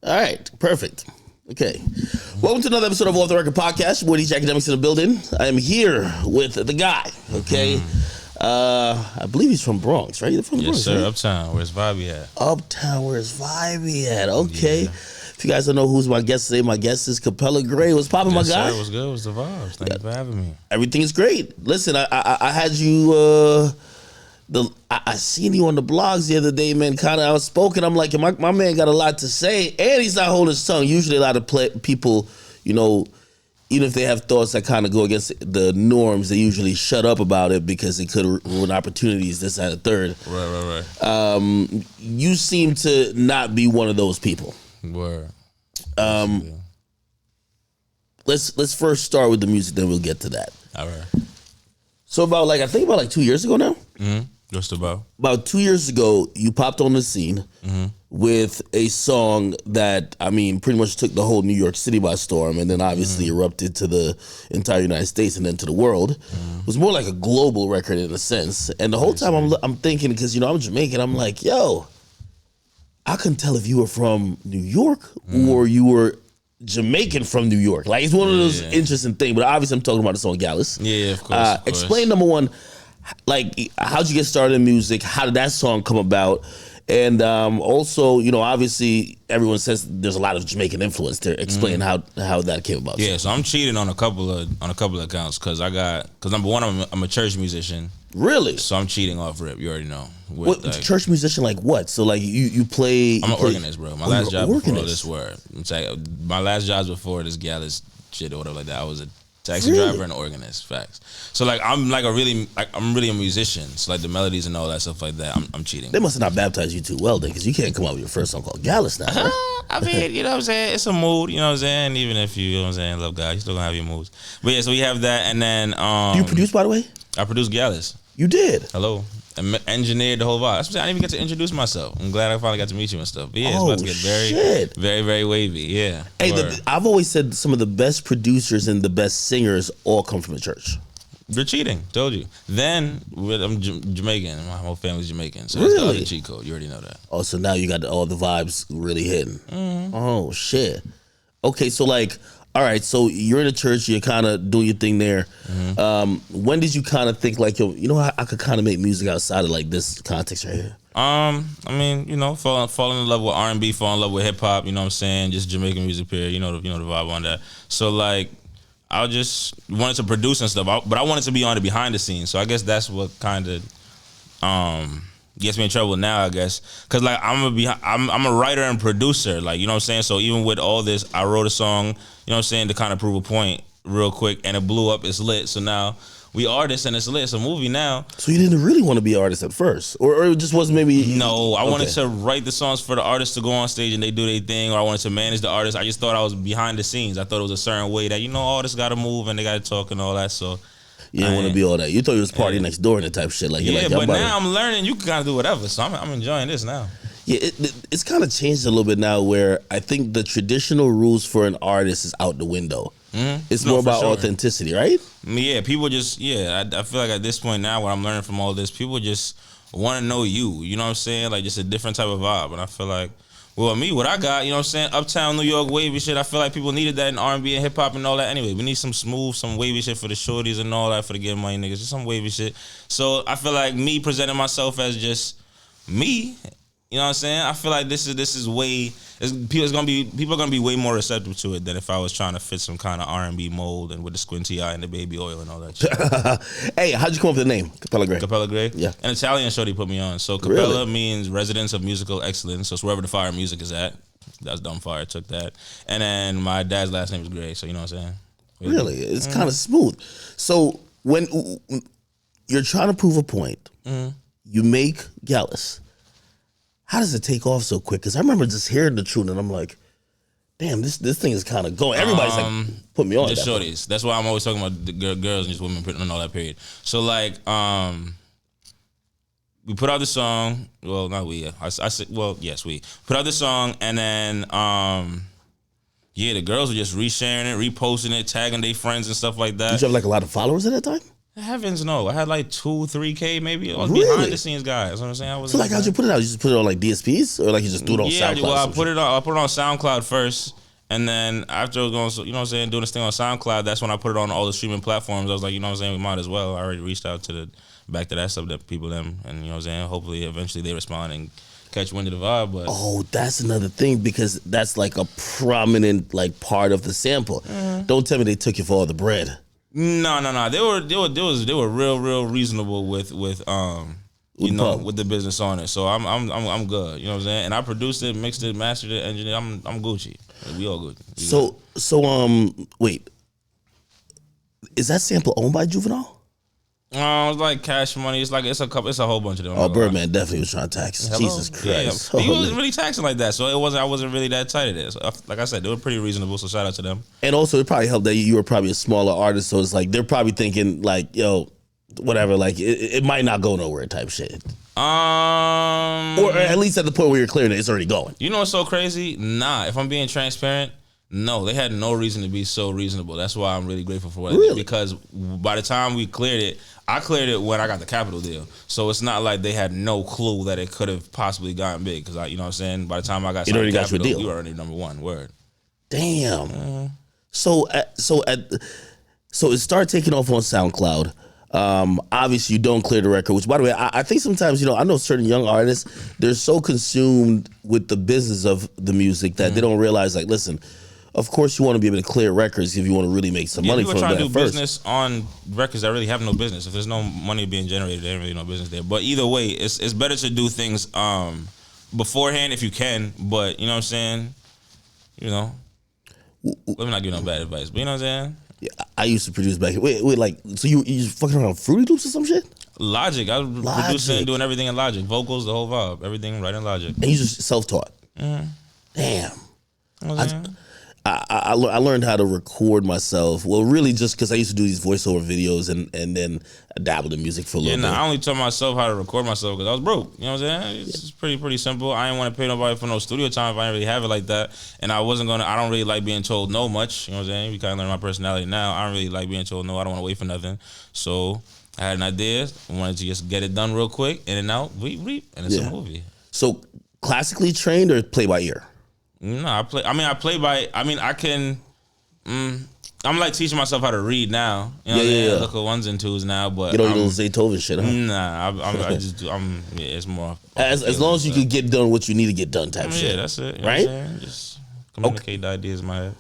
All right, perfect. Okay. Welcome to another episode of Off the Record Podcast. Woody Akademiks in the building. I am here with the guy, okay? I believe he's from Bronx, right? You're from Yes, Bronx, sir. right? Uptown. Where's Bobby at? Uptown, where's Vibey at? Okay. Yeah. If you guys don't know who's my guest today, my guest is Capella Gray. What's poppin', Yes, my guy? sir. What's good? What's the vibes? Thank you for having me. Everything's great. Listen, I had you... I seen you on the blogs the other day, man, kind of outspoken. I'm like, my man got a lot to say, and he's not holding his tongue. Usually a lot of people, you know, even if they have thoughts that kind of go against the norms, they usually shut up about it because it could ruin opportunities, this, that, and third. Right. You seem to not be one of those people. Word. Let's first start with the music, then we'll get to that. All right. So about 2 years ago now? Mm-hmm. Just about. About 2 years ago, you popped on the scene with a song that, I mean, pretty much took the whole New York City by storm, and then obviously erupted to the entire United States and then to the world. It was more like a global record in a sense. And the whole time I'm thinking, because, you know, I'm Jamaican, I'm like, yo, I couldn't tell if you were from New York or you were Jamaican from New York. Like, it's one of those interesting things, but obviously I'm talking about the song Gyalis. Yeah, of course. Explain, number one, like, how'd you get started in music? How did that song come about? And also, you know, obviously everyone says there's a lot of Jamaican influence there. Explain how that came about. Yeah, so I'm cheating on a couple of accounts because number one, I'm a church musician. Really? So I'm cheating off rip. You already know. What, church musician, like what? So like you play? I'm an organist, bro. My last job before this word. My last jobs before this Gyalis shit or whatever like that. I was a taxi driver and organist. Facts. So like I'm really a musician. So like the melodies and all that stuff like that. I'm cheating. They must have not baptized you too well then, because you can't come out with your first song called Gyalis now. Right? I mean, you know what I'm saying? It's a mood, you know what I'm saying? Even if you know what I'm saying, love God, you still gonna have your moods. But yeah, so we have that, and then Do you produce, by the way? I produced Gyalis. You did? Hello. And engineered the whole vibe. That's what I didn't even get to introduce myself. I'm glad I finally got to meet you and stuff. But yeah, it's about to get very, very wavy. Yeah. Hey, I've always said some of the best producers and the best singers all come from the church. You're cheating. Told you. Then I'm Jamaican. My whole family's Jamaican. So that's the other cheat code. You already know that. Oh, so now you got all the vibes really hitting. Oh, shit. Okay, so like, all right, so you're in the church, you're kind of doing your thing there. When did you kind of think like, yo, you know, I could kind of make music outside of like this context right here? I mean, you know, fall in love with R&B, fall in love with hip hop. You know what I'm saying? Just Jamaican music period. You know the vibe on that. So like, I just wanted to produce and stuff, but I wanted to be on the behind the scenes. So I guess that's what kind of gets me in trouble now, I guess, cause like I'm a writer and producer, like, you know what I'm saying. So even with all this, I wrote a song, you know what I'm saying, to kind of prove a point real quick, and it blew up. It's lit. So now we artists and it's lit. It's a movie now. So you didn't really want to be an artist at first, or it just wasn't maybe? No, I wanted to write the songs for the artists to go on stage and they do their thing, or I wanted to manage the artists. I just thought I was behind the scenes. I thought it was a certain way that, you know, artists got to move and they got to talk and all that. So. You didn't want to be all that. You thought you was party next door and that type of shit. Like, yeah, like, but now I'm learning. You can kind of do whatever. So I'm enjoying this now. Yeah, it's kind of changed a little bit now, where I think the traditional rules for an artist is out the window. It's more about authenticity, right? Yeah, people just, I feel like at this point now, what I'm learning from all this, people just want to know you. You know what I'm saying? Like, just a different type of vibe. And I feel like, well, me, what I got, you know what I'm saying? Uptown New York wavy shit. I feel like people needed that in R&B and hip hop and all that anyway. We need some smooth, some wavy shit for the shorties and all that, for the getting money niggas. Just some wavy shit. So I feel like me presenting myself as just me, you know what I'm saying? I feel like this is way, people are gonna be way more receptive to it than if I was trying to fit some kind of R&B mold and with the squinty eye and the baby oil and all that shit. Hey, how'd you come up with the name Capella Gray? Capella Gray? Yeah. An Italian shorty put me on. So Capella means residence of musical excellence. So it's wherever the fire music is at. That's dumb fire. Took that. And then my dad's last name is Gray. So you know what I'm saying? Really? It's kind of smooth. So when you're trying to prove a point, you make Gyalis. How does it take off so quick? Because I remember just hearing the tune and I'm like, damn, this thing is kind of going. Everybody's like, put me on. Just shorties. That's why I'm always talking about the girls and just women and all that period. So like, we put out the song. Well, not we. I said, well, yes, we put out the song, and then the girls were just resharing it, reposting it, tagging their friends and stuff like that. Did you have like a lot of followers at that time? Heavens no. I had like 2-3K maybe. I was Really? behind the scenes guy. That's what I'm saying. I was So like, how'd you put it out? You just put it on like DSPs, or like you just threw it on SoundCloud? Yeah, well, I put it on SoundCloud first, and then after I was going, you know what I'm saying, doing this thing on SoundCloud, that's when I put it on all the streaming platforms. I was like, you know what I'm saying, we might as well. I already reached out to back to that stuff that people them, and you know what I'm saying. Hopefully, eventually they respond and catch wind of the vibe. But that's another thing, because that's like a prominent like part of the sample. Don't tell me they took you for all the bread. No. They were real reasonable with you know, with the business on it. So I'm good. You know what I'm saying? And I produced it, mixed it, mastered it, engineered. I'm Gucci. We all good. Wait. Is that sample owned by Juvenile? It's like Cash Money. It's a whole bunch of them. Oh, Birdman definitely was trying to tax. Hello? Jesus Christ. Yeah. He wasn't really taxing like that, so I wasn't really that tight at it. So, like I said, they were pretty reasonable, so shout out to them. And also, it probably helped that you were probably a smaller artist, so it's like they're probably thinking like, yo, whatever, like it might not go nowhere type shit. Or at least at the point where you're clearing it, it's already going. You know what's so crazy? Nah, if I'm being transparent, no, they had no reason to be so reasonable. That's why I'm really grateful for what I did, because by the time we cleared it, I cleared it when I got the Capitol deal. So it's not like they had no clue that it could have possibly gotten big, because you know what I'm saying? By the time I got signed to Capitol, you were already number one. Word. Damn. So it started taking off on SoundCloud. Obviously you don't clear the record, which by the way, I think sometimes, you know, I know certain young artists, they're so consumed with the business of the music that they don't realize, like, listen, of course you want to be able to clear records if you want to really make some money from that first. People trying to do business on records that really have no business. If there's no money being generated, there ain't really no business there. But either way, it's better to do things beforehand if you can. But you know what I'm saying? You know, let me not give no bad advice. But you know what I'm saying? Yeah, I used to produce back. Wait, like, so you just fucking around Fruity Loops or some shit? Logic. I was producing, doing everything in Logic, vocals, the whole vibe, everything right in Logic. And you just self-taught. Damn. You know what I'm saying? I learned how to record myself. Well, really just because I used to do these voiceover videos and then I dabbled in music for a little bit. I only taught myself how to record myself because I was broke. You know what I'm saying? It's pretty simple. I didn't want to pay nobody for no studio time if I didn't really have it like that. And I don't really like being told no much. You know what I'm saying? You kind of learn my personality now. I don't really like being told no. I don't want to wait for nothing. So I had an idea. I wanted to just get it done real quick, in and out, reap, and it's a movie. So classically trained or play by ear? No, I play by. I can. I'm like teaching myself how to read now. You know what I mean? Look at ones and twos now, but get all your little Zaytoven shit, huh? Nah, I just do. It's more as long as you can get done what you need to get done type shit. Yeah, that's it. You right? Know what I'm saying? Just communicate the ideas in my head.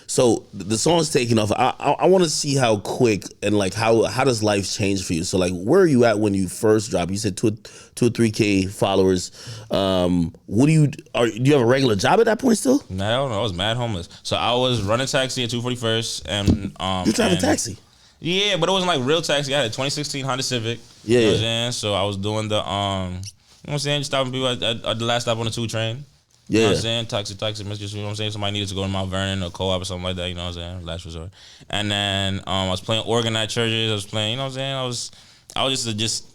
So the song's taking off. I want to see how quick and like how does life change for you? So like, where are you at when you first drop? You said 2 or 3K followers. Do you have a regular job at that point still? No, I don't know. I was mad homeless. So I was running taxi at 241st, and you're driving taxi. Yeah, but it wasn't like real taxi. I had a 2016 Honda Civic. Yeah, you know what I'm saying? So I was doing the you know what I'm saying, just stopping people at the last stop on the 2 train. You know what I'm saying? Taxi, messages, you know what I'm saying? Somebody needed to go to Mount Vernon or co-op or something like that, you know what I'm saying? Last resort. And then I was playing organ at churches. I was playing, you know what I'm saying? I was just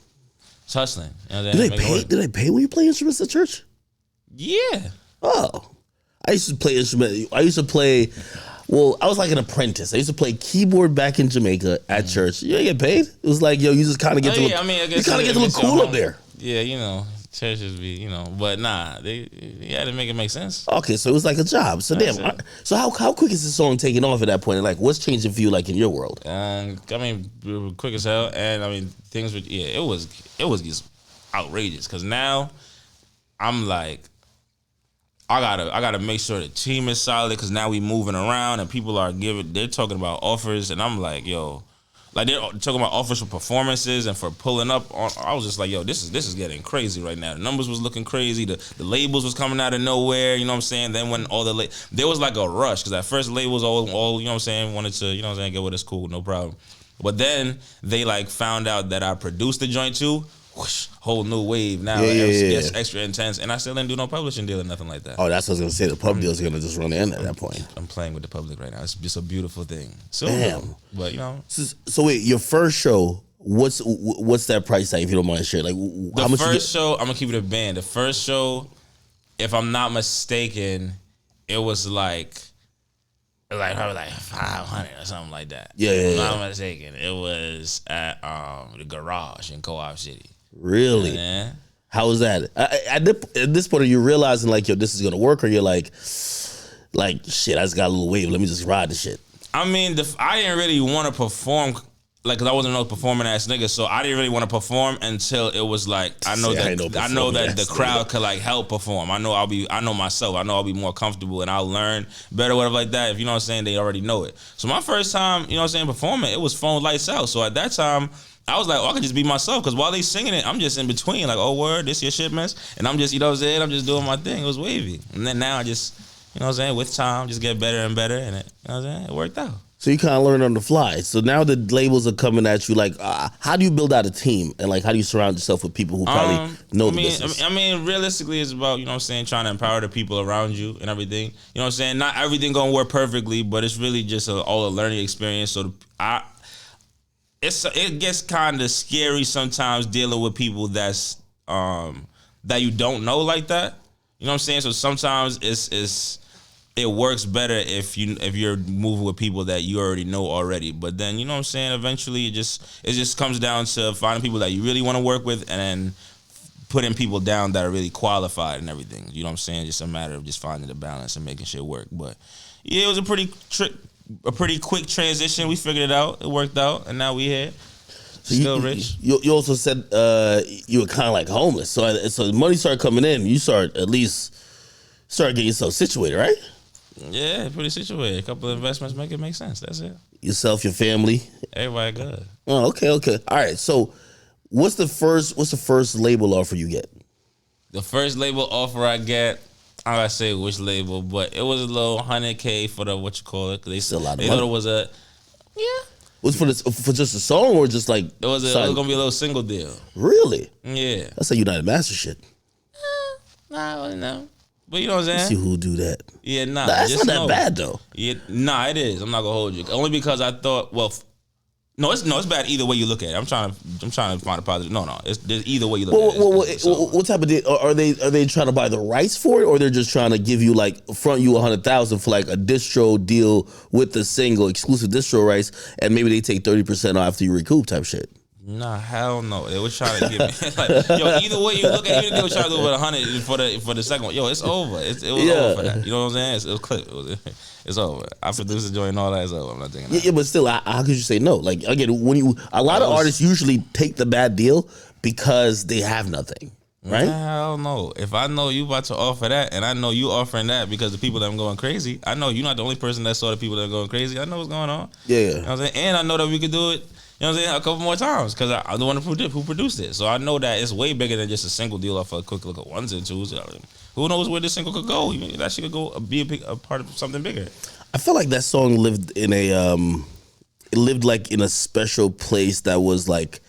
hustling. You know what I'm saying? Did they pay when you play instruments at church? Yeah. Oh. I used to play instruments. Well, I was like an apprentice. I used to play keyboard back in Jamaica at church. You didn't get paid? It was like, yo, you just kind of get to look cool up there. Yeah, you know. Churches be, you know, but nah, they had to make it make sense. Okay, so it was like a job. So damn. So how quick is the song taking off at that point? Like, what's changing for you, like in your world? Quick as hell, and things were it was just outrageous. Cause now I'm like, I gotta make sure the team is solid. Cause now we moving around and people they're talking about offers, and I'm like, yo. Like they're talking about offers for performances and for pulling up. I was just like, yo, this is getting crazy right now. The numbers was looking crazy. The labels was coming out of nowhere. You know what I'm saying? Then when there was like a rush because at first labels all you know what I'm saying wanted to, you know what I'm saying, get with us, cool, no problem. But then they like found out that I produced the joint too. Whoosh, whole new wave now. It gets extra intense, and I still didn't do no publishing deal or nothing like that. Oh, that's what I was gonna say. The pub deal is gonna just run in at that point. I'm playing with the public right now. It's just a beautiful thing. So, damn. But you know. So wait, your first show. What's that price tag if you don't mind sharing? Like how much? The first show, I'm gonna keep it a band. The first show, if I'm not mistaken, it was like like probably like 500 or something like that. Yeah. If I'm not mistaken. It was at the Garage in Co-op City. Really? Yeah. How was that? At this point, are you realizing like, yo, this is gonna work, or you're like shit, I just got a little wave. Let me just ride the shit. I mean, I didn't really want to perform, like, cause I wasn't no performing ass nigga, so I didn't really want to perform until it was like I know that the crowd could like help perform. I know myself. I know I'll be more comfortable and I'll learn better, whatever like that. If you know what I'm saying, they already know it. So my first time, you know what I'm saying, performing, it was phone lights out. So at that time, I was like, I could just be myself, because while they singing it, I'm just in between, like, oh, word, this your shit, miss? And I'm just, you know what I'm saying, I'm just doing my thing. It was wavy. And then now I just, you know what I'm saying, with time, just get better and better, and it, you know what I'm saying, it worked out. So you kind of learn on the fly. So now the labels are coming at you, like, how do you build out a team? And, like, how do you surround yourself with people who probably know the business? I mean, realistically, it's about, you know what I'm saying, trying to empower the people around you and everything. You know what I'm saying? Not everything going to work perfectly, but it's really just all a learning experience. So it gets kind of scary sometimes dealing with people that you don't know like that. You know what I'm saying? So sometimes it works better if you're moving with people that you already know already. But then, you know what I'm saying, eventually it just comes down to finding people that you really want to work with, and then putting people down that are really qualified and everything. You know what I'm saying? Just a matter of just finding the balance and making shit work. But yeah, it was a pretty quick transition. We figured it out. It worked out, and now we here. Still rich. You also said you were kind of like homeless. So the money started coming in. You start getting yourself situated, right? Yeah, pretty situated. A couple of investments make it make sense. That's it. Yourself, your family. Everybody good. Oh, okay. All right. So what's the first label offer you get? The first label offer I get, I gotta say which label, but it was a little $100K for the what you call it. They still a lot of money. Thought it was a Was for just a song, or just like it was gonna be a little single deal. Really? Yeah. That's a United Master shit. Nah, no. But you know what I'm saying? Let's see who do that. Yeah, nah. That's not that bad though. Yeah, nah, it is. I'm not gonna hold you. Only because I thought, well, it's bad either way you look at it. I'm trying to find a positive. No, there's either way you look at it. What type of deal are they trying to buy the rights for it, or they're just trying to give you like front you $100,000 for like a distro deal with the single exclusive distro rights, and maybe they take 30% off after you recoup type shit? Nah, hell no. They were trying to give me like, yo, either way you look at it, even if they were trying to do it with 100 for the second one. Yo, it's over. It was over for that. You know what I'm saying? It was clip. It's over. I produced the joint and all that. It's over. I'm not thinking that. Yeah, but still, how could you say no? Like, again, a lot of artists usually take the bad deal because they have nothing, right? Hell no. If I know you about to offer that, and I know you offering that because the people that I'm going crazy, I know you're not the only person that saw the people that are going crazy. I know what's going on. Yeah. You know what I'm saying? And I know that we could do it. You know what I'm saying? A couple more times, because I'm the one who produced it. So I know that it's way bigger than just a single deal off a quick look at ones and twos. Who knows where this single could go? That shit could go be a part of something bigger. I felt like that song lived in a special place that was like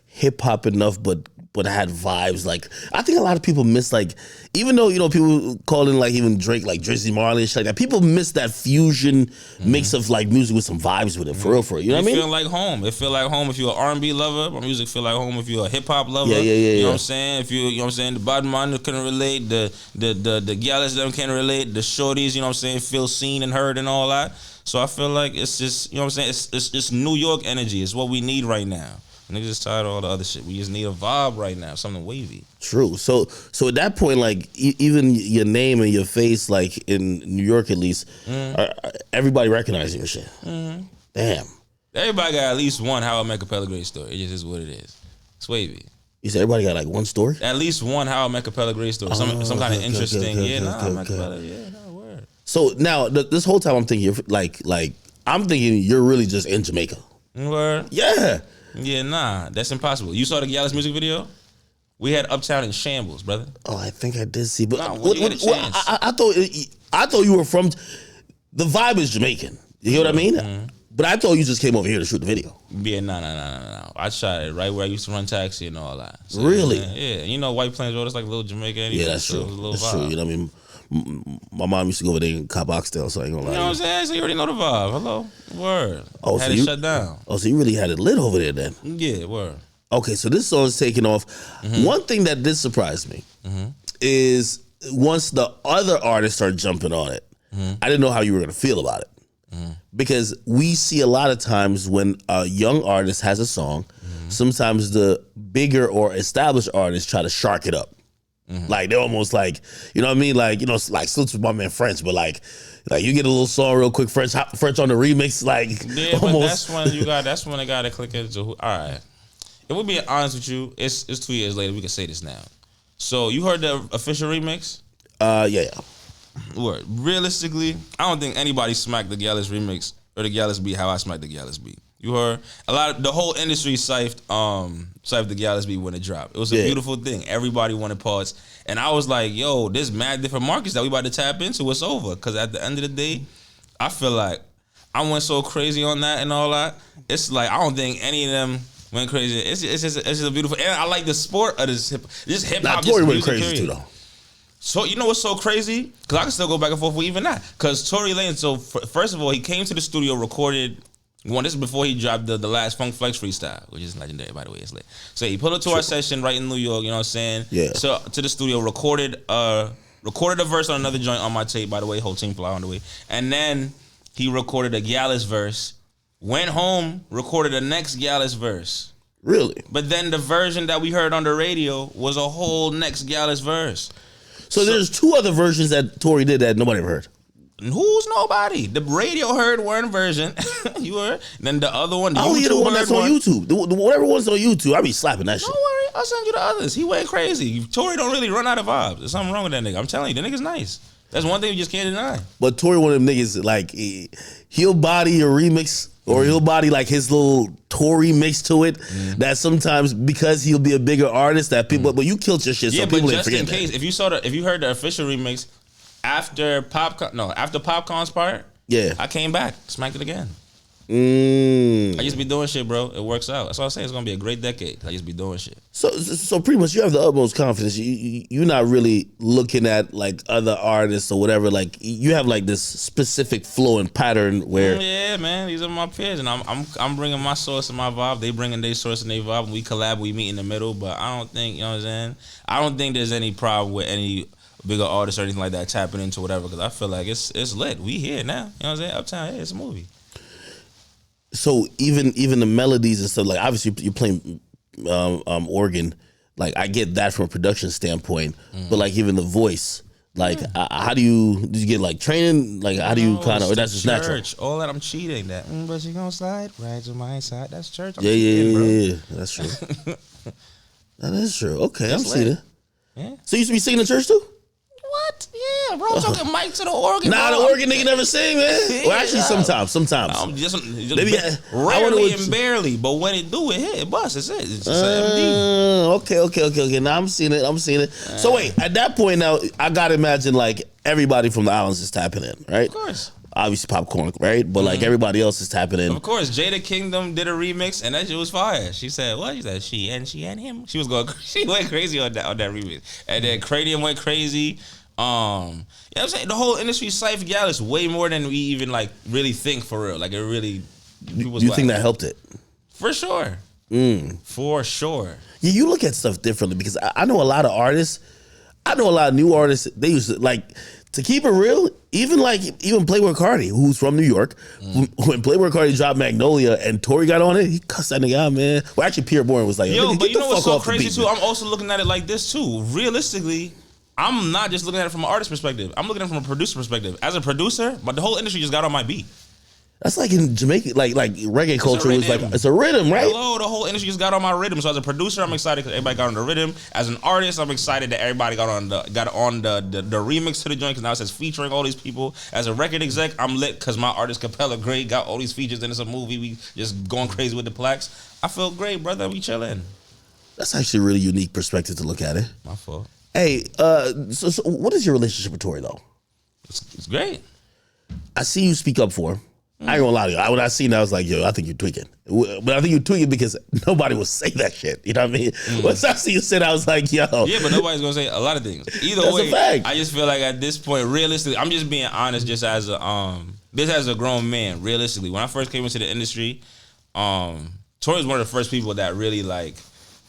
hip hop enough, but had vibes. Like, I think a lot of people miss, like, even though, you know, people call in like even Drake, like Drizzy Marley and shit like that, people miss that fusion mix of like music with some vibes with it, for real. You know what I mean? It feel like home. It feel like home if you're an R&B lover. My music feel like home if you're a hip hop lover. Yeah. You know what I'm saying? If you know what I'm saying, the bottom man couldn't relate, the Gyalis them can't relate, the shorties, you know what I'm saying, feel seen and heard and all that. So I feel like it's just, you know what I'm saying, it's just New York energy. It's what we need right now. Niggas just tired of all the other shit. We just need a vibe right now, something wavy. True. So at that point, like, even your name and your face, like in New York at least, everybody recognizing your shit. Damn. Everybody got at least one How I Met Capella great story. It just is what it is. It's wavy. You said everybody got like one story? At least one How I Met Capella great story. Some kind of interesting. Word. So now this whole time I'm thinking I'm thinking you're really just in Jamaica. Word. Yeah. Yeah, nah, that's impossible. You saw the Gyalis music video? We had Uptown in shambles, brother. Oh, I think I did see, but I thought you were from. The vibe is Jamaican. You know what I mean? But I thought you just came over here to shoot the video. Yeah, no. I shot it right where I used to run taxi and all that. So, really? Yeah. You know, White Plains Road, it's like a little Jamaica. Anyway, yeah, that's so true. That's true. You know what I mean? My mom used to go over there and cop oxtail, so I ain't gonna lie. You know what I'm saying? So you already know the vibe. Hello? Word. Oh, had it shut down. Oh, so you really had it lit over there then? Yeah, word. Okay, so this song's taking off. One thing that did surprise me is once the other artists started jumping on it, I didn't know how you were gonna feel about it. Because we see a lot of times when a young artist has a song, sometimes the bigger or established artists try to shark it up. Like they're almost like, you know what I mean? Like, you know, like salutes with my man French, but like you get a little song real quick, French on the remix, like yeah, almost. But that's when they gotta click into all right. If we're being honest with you, it's 2 years later, we can say this now. So you heard the official remix? Yeah. Word. Realistically, I don't think anybody smacked the Gyalis remix or the Gyalis beat how I smacked the Gyalis beat. You heard the whole industry siphed the Gyalis beat when it dropped. It was a beautiful thing. Everybody wanted parts, and I was like, "Yo, there's mad different markets that we about to tap into. It's over." Because at the end of the day, I feel like I went so crazy on that and all that. It's like I don't think any of them went crazy. It's just a beautiful. And I like the sport of this hip hop. Tory went crazy too, though. So you know what's so crazy? Because I can still go back and forth with even that. Because Tory Lanez. So first of all, he came to the studio, recorded. This is before he dropped the last Funk Flex freestyle, which is legendary, by the way. It's lit. So he pulled up to our session right in New York, you know what I'm saying? Yeah. So to the studio, recorded a verse on another joint on my tape, by the way, whole team fly on the way. And then he recorded a Gyalis verse, went home, recorded the next Gyalis verse. Really? But then the version that we heard on the radio was a whole next Gyalis verse. So there's 2 other versions that Tory did that nobody ever heard. Who's nobody? The radio heard one version. You heard? Then the other one, I only hear the one that's on YouTube. Whatever one's on YouTube, I be slapping that shit. Don't worry, I'll send you the others. He went crazy. Tory don't really run out of vibes. There's something wrong with that nigga. I'm telling you, the nigga's nice. That's one thing you just can't deny. But Tory, one of them niggas, like, he'll body a remix or he'll body like his little Tory mix to it. That sometimes because he'll be a bigger artist that people, but you killed your shit, so people didn't forget that. Yeah, but just in case, if you heard the official remix, after Popcorn's part, I came back, smacked it again. I just be doing shit, bro. It works out. That's all I say. It's gonna be a great decade. I just be doing shit. So pretty much, you have the utmost confidence. You're not really looking at like other artists or whatever. Like you have like this specific flow and pattern where. Yeah, man. These are my peers, and I'm bringing my source and my vibe. They bringing their source and their vibe. And we collab. We meet in the middle. But I don't think, you know what I'm saying. I don't think there's any problem with any bigger artists or anything like that tapping into whatever, because I feel like it's lit. We here now. You know what I'm saying? Uptown, it's a movie. So even the melodies and stuff, like obviously you're playing organ, like I get that from a production standpoint, but like even the voice, like how did you get like training? Like how do you kind of, or that's just natural? All that I'm cheating that, but she gonna slide right to my side. That's church. Yeah, that's true. That is true. Okay, I'm seeing it. Yeah. So you used to be singing in church too? What? Yeah, bro. I'm talking mic to the organ. Nah, bro. the organ nigga never sing, man. Well, actually, sometimes. Just maybe rarely and barely, but when it do, it hit, it bust. It's it. It's just an MD. Okay. Now I'm seeing it. So wait, at that point now, I gotta imagine like everybody from the islands is tapping in, right? Of course. Obviously popcorn, right? But like everybody else is tapping in. Of course, Jada Kingdom did a remix, and that shit was fire. She said, "What?" She said, "She and him." She went crazy on that remix, and then Cranium went crazy. You know what I'm saying? The whole industry cypher Gyalis way more than we even like really think for real. Like it really. You think that helped it? For sure. For sure. Yeah, you look at stuff differently because I know a lot of artists. I know a lot of new artists. They used to like. To keep it real, even Playboi Carti, who's from New York, when Playboi Carti dropped Magnolia and Tory got on it, he cussed that nigga out, man. Well, actually, Pierre Bourne was like, "Yo, but you know what's so crazy too? I'm also looking at it like this too. Realistically, I'm not just looking at it from an artist perspective. I'm looking at it from a producer perspective. As a producer, but the whole industry just got on my beat. That's like in Jamaica, like reggae culture was like it's a rhythm, right? Hello, the whole industry just got on my rhythm. So as a producer, I'm excited because everybody got on the rhythm. As an artist, I'm excited that everybody got on the remix to the joint because now it says featuring all these people. As a record exec, I'm lit because my artist Capella great got all these features and it's a movie. We just going crazy with the plaques. I feel great, brother. We chilling. That's actually a really unique perspective to look at it. My fault. Hey, so what is your relationship with Tory though? It's great. I see you speak up for him. I ain't gonna lie to you. When I seen that, I was like, yo, I think you're tweaking. But I think you're tweaking because nobody will say that shit. You know what I mean? Once I see you say that, I was like, yo. Yeah, but nobody's gonna say a lot of things. Either That's way, a fact. I just feel like at this point, realistically, I'm just being honest just as a grown man, realistically. When I first came into the industry, Tory was one of the first people that really like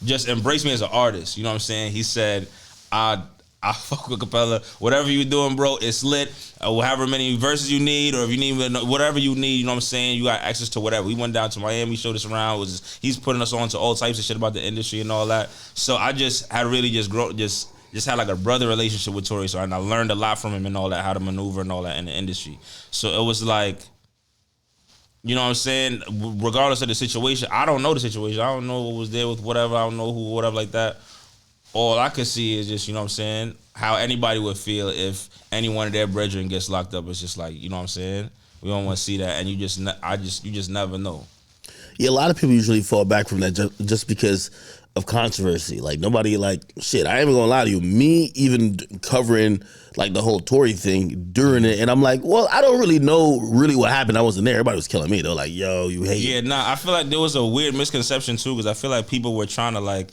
just embraced me as an artist. You know what I'm saying? He said, I I fuck with Capella. Whatever you doing, bro, it's lit. However many verses you need, or if you need whatever you need, you know what I'm saying? You got access to whatever. We went down to Miami, showed us around. He's putting us on to all types of shit about the industry and all that. So I just had really just had like a brother relationship with Tory. So I learned a lot from him and all that, how to maneuver and all that in the industry. So it was like, you know what I'm saying? Regardless of the situation, I don't know the situation. I don't know what was there with whatever. I don't know who, whatever like that. All I could see is just, you know what I'm saying, how anybody would feel if any one of their brethren gets locked up. It's just like, you know what I'm saying? We don't want to see that, and you just never know. Yeah, a lot of people usually fall back from that just because of controversy. Like, nobody, like, shit, I ain't even gonna lie to you. Me even covering, like, the whole Tory thing during it, and I'm like, well, I don't really know what happened. I wasn't there. Everybody was killing me. They're like, yo, you hate it. Yeah, nah, I feel like there was a weird misconception, too, because I feel like people were trying to, like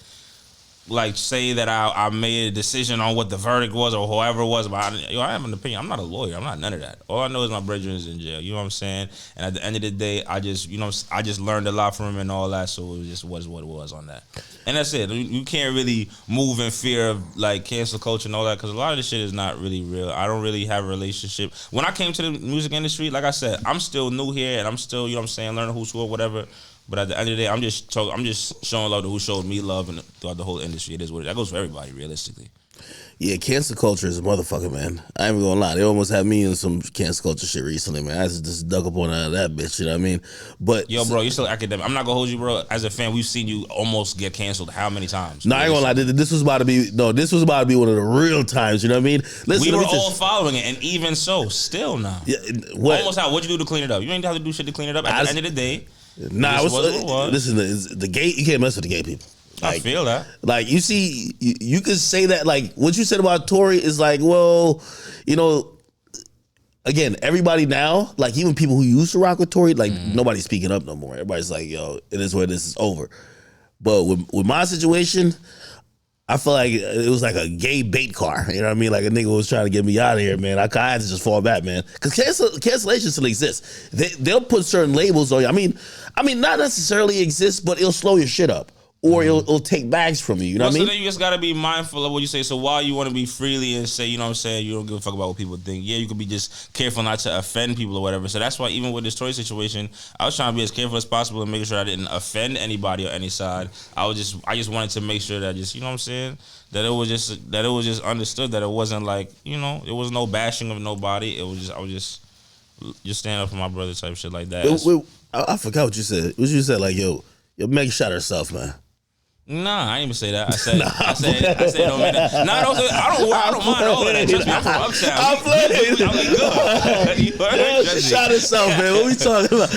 say that I made a decision on what the verdict was or whoever it was, but I have an opinion. I'm not a lawyer. I'm not none of that. All I know is my brethren is in jail. You know what I'm saying? And at the end of the day, I just learned a lot from him and all that. So it just was what it was on that. And that's it. You can't really move in fear of like cancel culture and all that, because a lot of this shit is not really real. I don't really have a relationship. When I came to the music industry, like I said, I'm still new here and I'm still, you know what I'm saying, learning who's who or whatever. But at the end of the day, I'm just showing love to who showed me love and throughout the whole industry. It is what that goes for everybody, realistically. Yeah, cancel culture is a motherfucker, man. I ain't even gonna lie. They almost had me in some cancel culture shit recently, man. I just dug up on that bitch, you know what I mean? But yo, bro, you're still academic. I'm not gonna hold you, bro. As a fan, we've seen you almost get canceled how many times? No, I ain't gonna lie. This was about to be one of the real times, you know what I mean? Listen, we were all following it, and even so, still now. Yeah, what'd you do to clean it up? You ain't have to do shit to clean it up. At the end of the day. Nah, listen, the gay. You can't mess with the gay people. Like, I feel that. Like, you see, you could say that. Like, what you said about Tory is like, well, you know, again, everybody now, like even people who used to rock with Tory, like nobody's speaking up no more. Everybody's like, yo, it is where this is over. But with my situation, I feel like it was like a gay bait car. You know what I mean? Like a nigga was trying to get me out of here, man. I had to just fall back, man. Because cancellation still exists. They'll put certain labels on you. I mean, not necessarily exist, but it'll slow your shit up. Or it'll take bags from you. You know what I mean? So then you just got to be mindful of what you say. So while you want to be freely and say, you know what I'm saying, you don't give a fuck about what people think. Yeah, you could be just careful not to offend people or whatever. So that's why even with this Tory situation, I was trying to be as careful as possible and making sure I didn't offend anybody or any side. I just wanted to make sure that just, you know what I'm saying, that it was just understood that it wasn't like, you know, it was no bashing of nobody. It was just, I was just stand up for my brother type shit like that. Wait, I forgot what you said. What you said, like, yo, Meg shot herself, man. Nah, I didn't even say that. I said, don't mean that. Nah, I don't mind all of that. Trust me, I'm from Uptown. I'm good. Shot herself, man. What we talking about?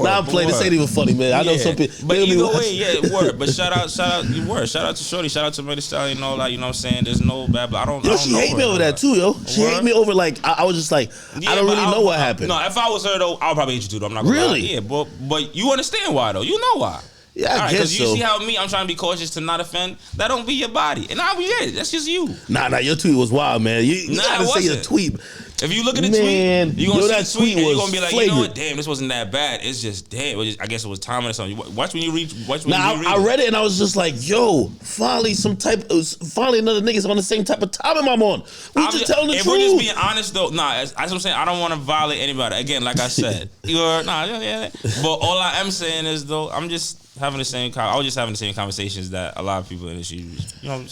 I'm playing. This ain't even funny, man. I know some people. But either way, yeah, word. But shout out to Shorty. Shout out to Megan Thee Stallion and all that. You know what I'm saying? There's no bad. But I don't. She hate me over that too, yo. She hate me over like I was just like I don't really know what happened. No, if I was her though, I'll probably hate you too. Though. I'm not gonna lie. Yeah, but you understand why though? You know why? Yeah, I guess so. Because you see how I'm trying to be cautious to not offend. That don't be your body, and I get it. That's just you. Nah, your tweet was wild, man. You gotta say your tweet. If you look at the tweet, you're gonna see the tweet and you're gonna be like, flagrant. You know what? Damn, this wasn't that bad. It's just damn. I guess it was timing or something. Watch when you read. I read it and I was just like, yo, finally another nigga's on the same type of timing I'm on. We just telling the truth. If we're just being honest though, that's what I'm saying. I don't want to violate anybody. Again, like I said, But all I am saying is though, I was just having the same conversations that a lot of people in the industry, you know.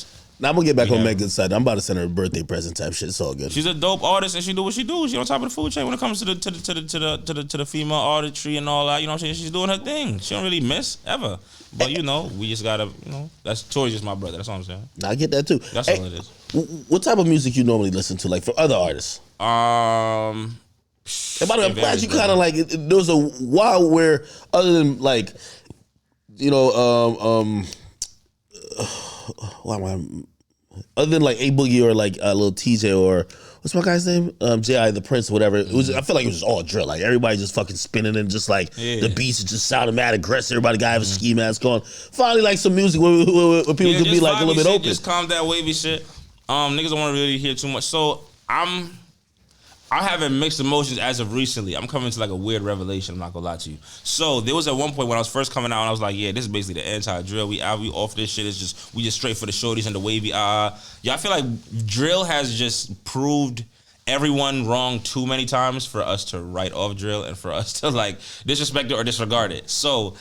Now I'm gonna get back on Megan's side. I'm about to send her a birthday present type shit. It's all good. She's a dope artist and she do what she do. She's on top of the food chain when it comes to the female artistry and all that. You know what I'm saying? She's doing her thing. She don't really miss ever. But you know, we just gotta, you know, that's Tory's just my brother. That's all I'm saying. I get that too. That's all it is. What type of music you normally listen to, like for other artists? And by the way, I'm glad you kind of like. There was a while where, other than like, you know, other than like A Boogie or like a little TJ or what's my guy's name? J.I. the Prince or whatever. It was. I feel like it was just all drill. Like everybody just fucking spinning and just like the beats just sounded mad aggressive. Everybody got have a ski mask on. Finally, like some music where people could be like a little bit open. Just calm that wavy shit. Niggas don't want to really hear too much. So I'm having mixed emotions as of recently. I'm coming to like a weird revelation. I'm not gonna lie to you. So there was at one point when I was first coming out, and I was like, "Yeah, this is basically the anti-drill. We off this shit. It's just we just straight for the shorties and the wavy." Yeah, I feel like drill has just proved everyone wrong too many times for us to write off drill and for us to like disrespect it or disregard it. So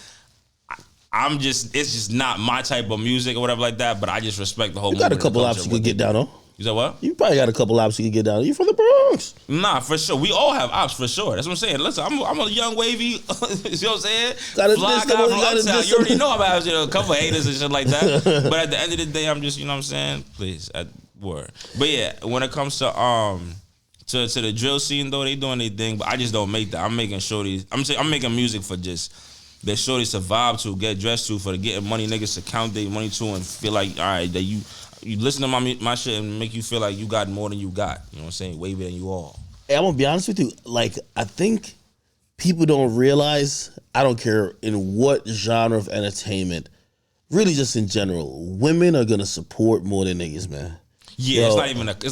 it's just not my type of music or whatever like that. But I just respect the whole. You got a couple options you could get down on. You said what? You probably got a couple ops you can get down. You from the Bronx? Nah, for sure. We all have ops for sure. That's what I'm saying. Listen, I'm a young wavy. You know what I'm saying? Fly guy from uptown. You already know about a couple of haters and shit like that. But at the end of the day, I'm just, you know what I'm saying? Please, word. But yeah, when it comes to the drill scene though, they doing their thing. But I just don't make that. I'm making shorties. I'm making music for just the shorties to vibe to, get dressed to, for the getting money niggas to count their money to and feel like, all right, that you listen to my shit and make you feel like you got more than you got. You know what I'm saying? Wavy than you all. Hey, I'm gonna be honest with you. Like, I think people don't realize, I don't care in what genre of entertainment, really just in general, women are gonna support more than niggas, man. Yeah, it's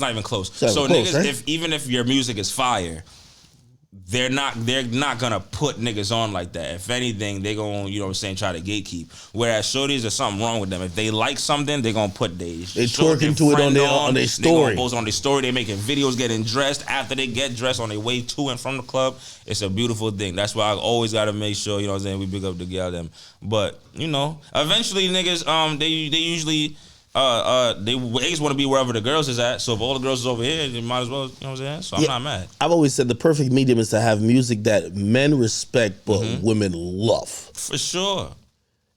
not even close. So niggas, right? Even if your music is fire, they're not gonna put niggas on like that. If anything, they gonna, you know what I'm saying, try to gatekeep. Whereas shorties, there's something wrong with them. If they like something, they gonna put they twerking to it on their story. They gonna post on their story. They making videos getting dressed. After they get dressed on their way to and from the club, it's a beautiful thing. That's why I always gotta make sure, you know what I'm saying, we big up the gal them. But you know, eventually niggas, they usually. They just want to be wherever the girls is at. So if all the girls is over here, they might as well, you know what I'm saying? So I'm not mad. I've always said the perfect medium is to have music that men respect but women love. For sure.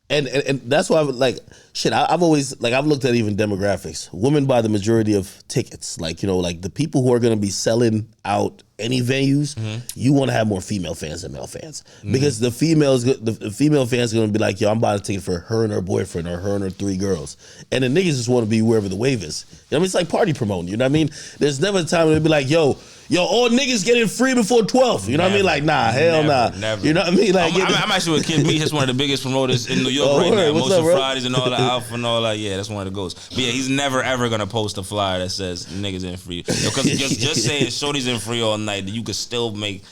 And that's why I've always I've looked at even demographics. Women buy the majority of tickets. Like, you know, like the people who are gonna be selling out any venues, you want to have more female fans than male fans. Because the female fans are gonna be like, yo, I'm buying a ticket for her and her boyfriend or her and her 3 girls. And the niggas just want to be wherever the wave is. You know what I mean? It's like party promoting, you know what I mean? There's never a time when it'd be like, yo, all niggas getting free before 12. You know what I mean? Like, nah, hell nah. Never. You know what I mean? Like, I'm actually with Kid B. He's one of the biggest promoters in New York right now. Most of Fridays and all that, Alpha and all that. Yeah, that's one of the goals. But yeah, he's never ever gonna post a flyer that says niggas ain't free. Because just saying shorties ain't free all night, you could still make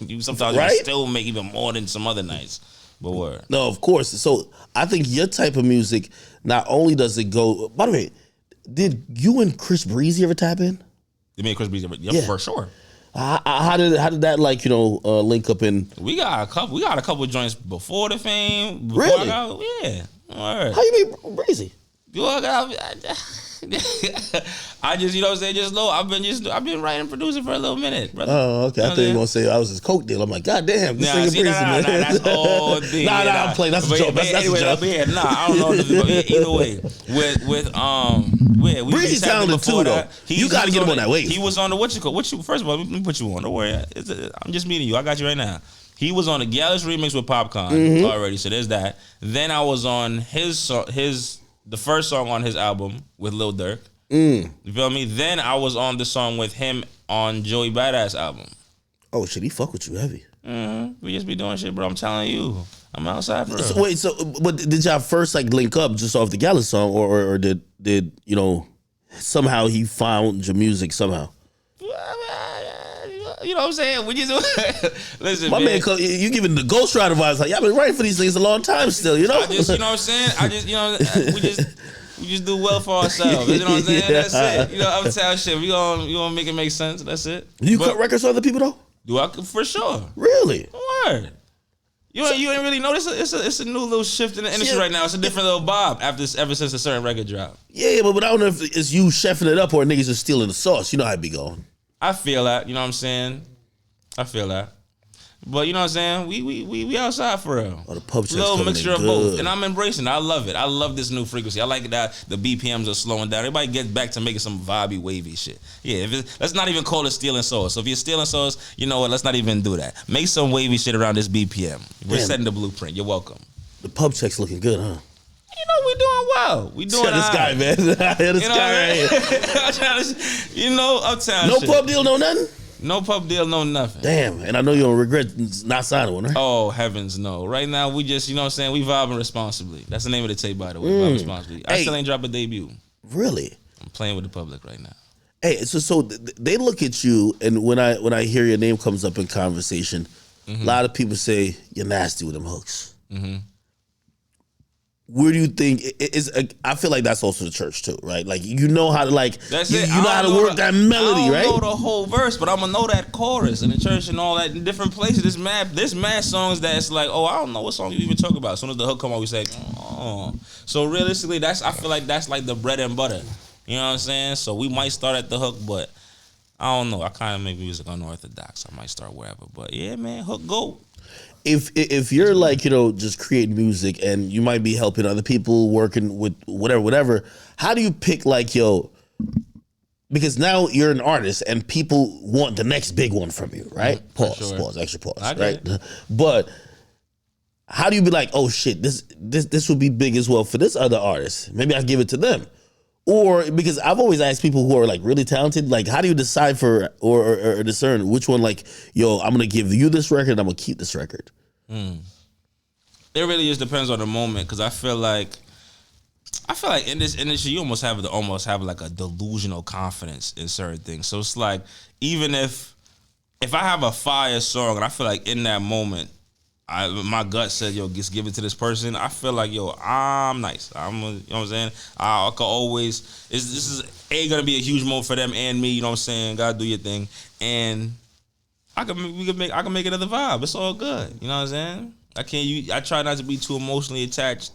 you can still make even more than some other nights. But word. No, of course. So I think your type of music, not only does it go. By the way, did you and Chris Breezy ever tap in? You mean Chris Breezy? Yeah, for sure. How did that link up in? We got a couple joints before the fame. Really? Yeah. Word. How you mean Breezy? I just, you know what I'm saying, just know I've been writing and producing for a little minute, brother. Oh, okay. I thought you were gonna say I was his coke deal. I'm like, God damn, this nigga Breezy, man. That's all thing. I'm playing. That's a joke. That's a joke. I don't know. Either way, with Breezy's talented too, though. You got to get him on that wave. He was on the first of all, let me put you on. Don't worry. I'm just meeting you. I got you right now. He was on the Gyalis remix with Popcorn already, so there's that. Then I was on the first song on his album with Lil Durk. You feel me? Then I was on the song with him on Joey Badass album. Oh shit, he fuck with you heavy. We just be doing shit, bro. I'm telling you, I'm outside for real. But did y'all first link up just off the Gyalis song, or did you know somehow he found your music somehow? You know what I'm saying? We just listen, my man. You giving the Ghostwriting vibes. Like, y'all been writing for these things a long time still. You know. You know what I'm saying? We just do well for ourselves. You know what I'm saying? That's it. You know, uptown shit. We gonna make it make sense. That's it. Do you cut records for other people though? Do I? For sure. Really? Word. You ain't really notice it's a new little shift in the industry right now. It's a different little vibe ever since a certain record drop. Yeah, but I don't know if it's you chefing it up or niggas just stealing the sauce. You know how it be going. I feel that, you know what I'm saying? I feel that. But you know what I'm saying? We outside for real. Oh, the pub check's little mixture of both. And I'm embracing it. I love it. I love this new frequency. I like that the BPMs are slowing down. Everybody gets back to making some vibey, wavy shit. Yeah, let's not even call it stealing sauce. So if you're stealing sauce, you know what? Let's not even do that. Make some wavy shit around this BPM. We're setting the blueprint. You're welcome. The pub check's looking good, huh? You know, we doing well. We doing this guy, man. This guy right here. You know, uptown no shit. Pub deal, no nothing? No pub deal, no nothing. Damn, and I know you don't regret not signing one, right? Oh, heavens no. Right now, we just, you know what I'm saying, we vibing responsibly. That's the name of the tape, by the way, vibe responsibly. I still ain't dropped a debut. Really? I'm playing with the public right now. Hey, so they look at you, and when I hear your name comes up in conversation, a lot of people say you're nasty with them hooks. Where do you think I feel like that's also the church too, right? Like you know how to That's you it. know how to work that melody, right? I don't know the whole verse, but I'm gonna know that chorus in the church and all that in different places. There's mad songs that's like, oh, I don't know what song you even talk about. As soon as the hook come on, we say, oh. So realistically, I feel like that's like the bread and butter. You know what I'm saying? So we might start at the hook, but I don't know. I kind of make music unorthodox. I might start wherever, but yeah, man, hook go. If you're like, just creating music and you might be helping other people working with whatever, how do you pick like, because now you're an artist and people want the next big one from you, right? Pause, extra pause, right? But how do you be like, oh shit, this would be big as well for this other artist. Maybe I give it to them. Or because I've always asked people who are like really talented, like how do you decipher or discern which one, like, I'm gonna give you this record and I'm gonna keep this record? It really just depends on the moment, because I feel like in this industry you almost have like a delusional confidence in certain things. So it's like, even if I have a fire song and I feel like in that moment my gut said, just give it to this person, I feel like, I'm nice. You know what I'm saying? I could always, this is gonna be a huge moment for them and me, you know what I'm saying? Gotta do your thing. And I can make another vibe. It's all good. You know what I'm saying? I try not to be too emotionally attached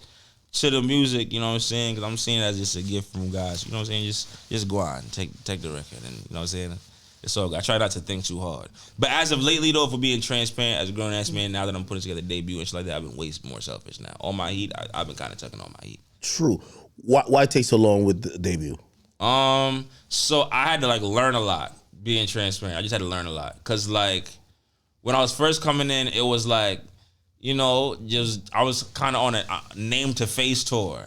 to the music, you know what I'm saying? Because I'm seeing it as just a gift from God. You know what I'm saying? Just go on, take the record, and you know what I'm saying? It's all good. I try not to think too hard. But as of lately, though, for being transparent, as a grown-ass man, now that I'm putting together a debut and shit like that, I've been way more selfish now. All my heat, I've been kind of tucking all my heat. True. Why take so long with the debut? So I had to learn a lot, being transparent. I just had to learn a lot. Because when I was first coming in, it was I was kind of on a name to face tour.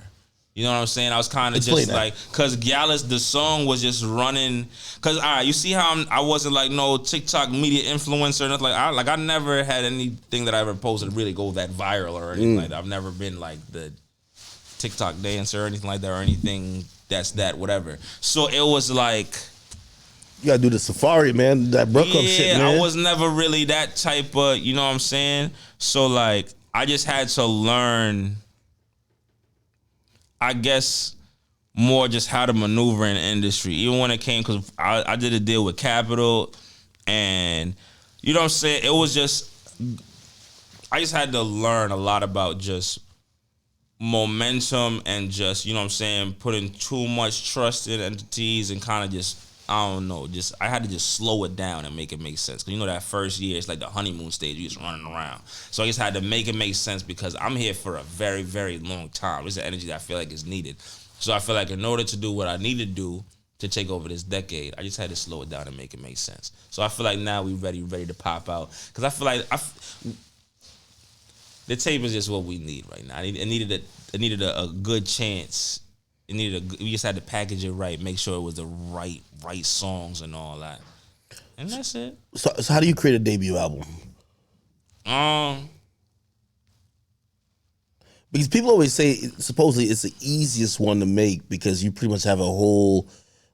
You know what I'm saying? I was kind of just because Gyalis, the song was just running. Because, all right, you see how I wasn't no TikTok media influencer or nothing like I never had anything that I ever posted really go that viral or anything like that. I've never been the TikTok dancer or anything like that, or anything that's that, whatever. So it was you gotta do the safari, man. That Brook up shit, man. I was never really that type of, you know what I'm saying? So I just had to learn, I guess, more just how to maneuver in the industry. Even when it came, because I did a deal with Capella, and you know what I'm saying? It was just, I just had to learn a lot about just momentum and just, you know what I'm saying, putting too much trust in entities and kind of just, I don't know, I had to just slow it down and make it make sense. Because that first year, it's like the honeymoon stage, you just running around. So I just had to make it make sense, because I'm here for a very, very long time. It's the energy that I feel like is needed. So I feel like in order to do what I need to do to take over this decade, I just had to slow it down and make it make sense. So I feel like now we ready to pop out. Because I feel like the tape is just what we need right now. It needed a good chance. We just had to package it right, make sure it was the right songs and all that, and that's it. So how do you create a debut album? Because people always say supposedly it's the easiest one to make because you pretty much have a whole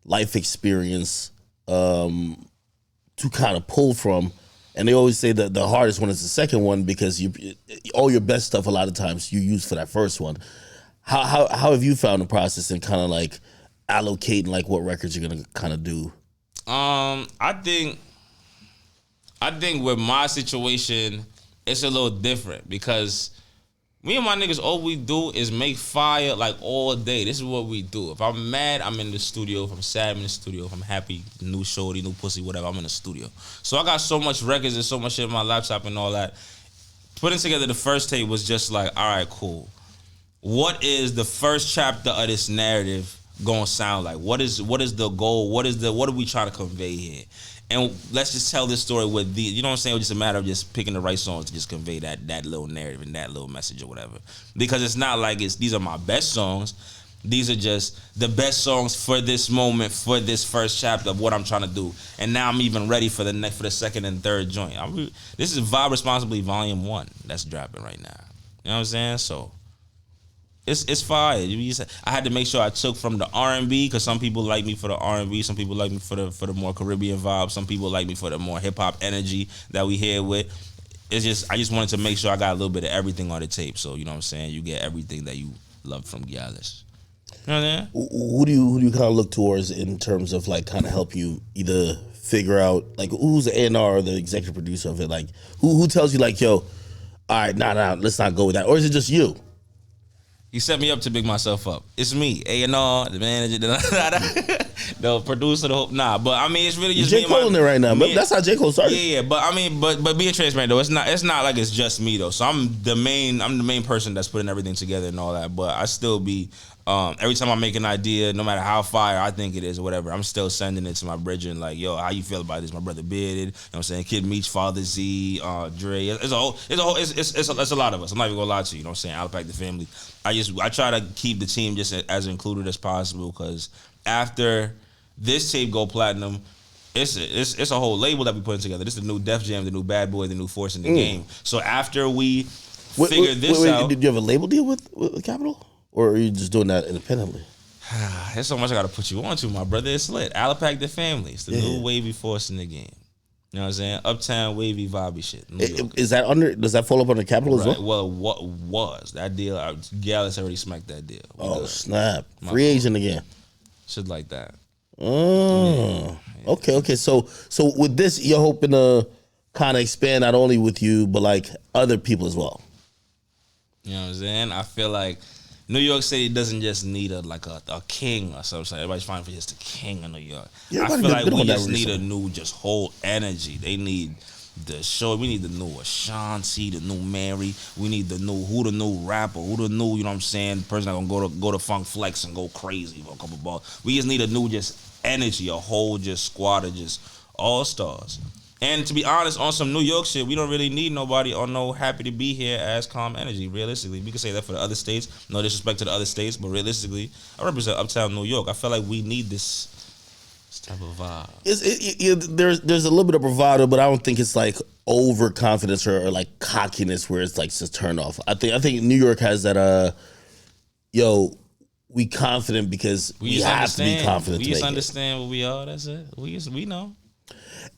life experience to kind of pull from, and they always say that the hardest one is the second one because all your best stuff a lot of times you use for that first one. How have you found the process in kind of allocating what records you're gonna kind of do? I think with my situation, it's a little different because me and my niggas, all we do is make fire all day. This is what we do. If I'm mad, I'm in the studio. If I'm sad, I'm in the studio. If I'm happy, new shorty, new pussy, whatever, I'm in the studio. So I got so much records and so much shit in my laptop and all that. Putting together the first tape was just all right, cool. What is the first chapter of this narrative gonna sound like? What is the goal? What are we trying to convey here? And let's just tell this story with these. You know what I'm saying? It's just a matter of just picking the right songs to just convey that little narrative and that little message or whatever. Because it's not like these are my best songs. These are just the best songs for this moment, for this first chapter of what I'm trying to do. And now I'm even ready for the second and third joint. This is Vibe Responsibly Volume 1 that's dropping right now. You know what I'm saying? So it's fire. I had to make sure I took from the R&B because some people like me for the R&B, some people like me for the more Caribbean vibe, some people like me for the more hip hop energy that we hear with. It's just I just wanted to make sure I got a little bit of everything on the tape. So you know what I'm saying. You get everything that you love from Gyalis. You know what I'm saying? Who do you kind of look towards in terms of like kind of help you either figure out like who's the A&R or the executive producer of it? Like who tells you like, yo, all right, nah, let's not go with that, or is it just you? He set me up to big myself up. It's me, A&R, the manager, the producer, the whole. Nah, but I mean, it's really just J. Cole in there right now. But that's how J. Cole started. Yeah, but I mean, but being transparent though, it's not like it's just me though. So I'm the main person that's putting everything together and all that. But I still be. Every time I make an idea, no matter how fire I think it is or whatever, I'm still sending it to my brethren like, yo, how you feel about this? My brother Bearded, you know what I'm saying? Kid Meech, Father Z, Dre. It's a lot of us. I'm not even gonna lie to you, you know what I'm saying? Outpack the family. I try to keep the team just as included as possible because after this tape go platinum, it's a whole label that we putting together. This is the new Def Jam, the new Bad Boy, the new Force in the game. So after we figure this out, did you have a label deal with Capitol? Or are you just doing that independently? There's so much I got to put you on to, my brother. It's lit. Alapack the family. It's the new wavy force in the game. You know what I'm saying? Uptown wavy vibey shit. Is that does that fall up under Capitol as well? Well, what was that deal? Gyalis already smacked that deal. Snap! Free agent again. Shit like that. Oh, yeah. Okay. So with this, you're hoping to kind of expand not only with you, but like other people as well. You know what I'm saying? I feel like New York City doesn't just need a king or something. Everybody's fighting for just a king of New York. Yeah, I feel like we just need a new whole energy. They need the show. We need the new Ashanti, the new Mary. We need the new rapper, who the new, you know what I'm saying, person that's gonna go to Funk Flex and go crazy for a couple balls. We just need a new just energy, a whole just squad of just all stars. And to be honest, on some New York shit, we don't really need nobody or no happy to be here as Calm Energy, realistically. We can say that for the other states. No disrespect to the other states, but realistically, I represent Uptown New York. I feel like we need this type of vibe. There's a little bit of bravado, but I don't think it's like overconfidence or like cockiness where it's like just turn off. I think New York has that, we confident because we have to be confident. We just understand what we are, that's it. We know.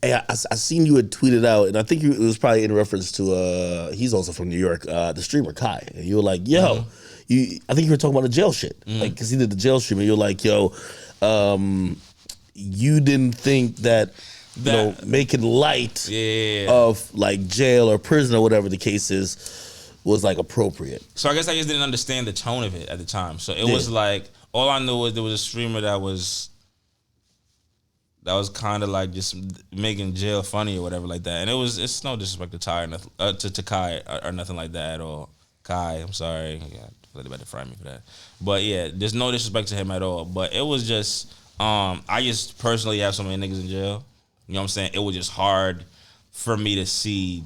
Hey, I seen you had tweeted out, and I think it was probably in reference to he's also from New York, the streamer Kai. And you were like, yo, I think you were talking about the jail shit, like because he did the jail stream, and you're like, yo, you didn't think that making light of like jail or prison or whatever the case is was like appropriate. So I guess I just didn't understand the tone of it at the time. So it was like all I knew was there was a streamer that was kind of like just making jail funny or whatever like that. And it's no disrespect to Ty or to Kai or nothing like that at all. Kai, I'm sorry. Yeah, they better fry me for that. But yeah, there's no disrespect to him at all. But it was just, I just personally have so many niggas in jail. You know what I'm saying? It was just hard for me to see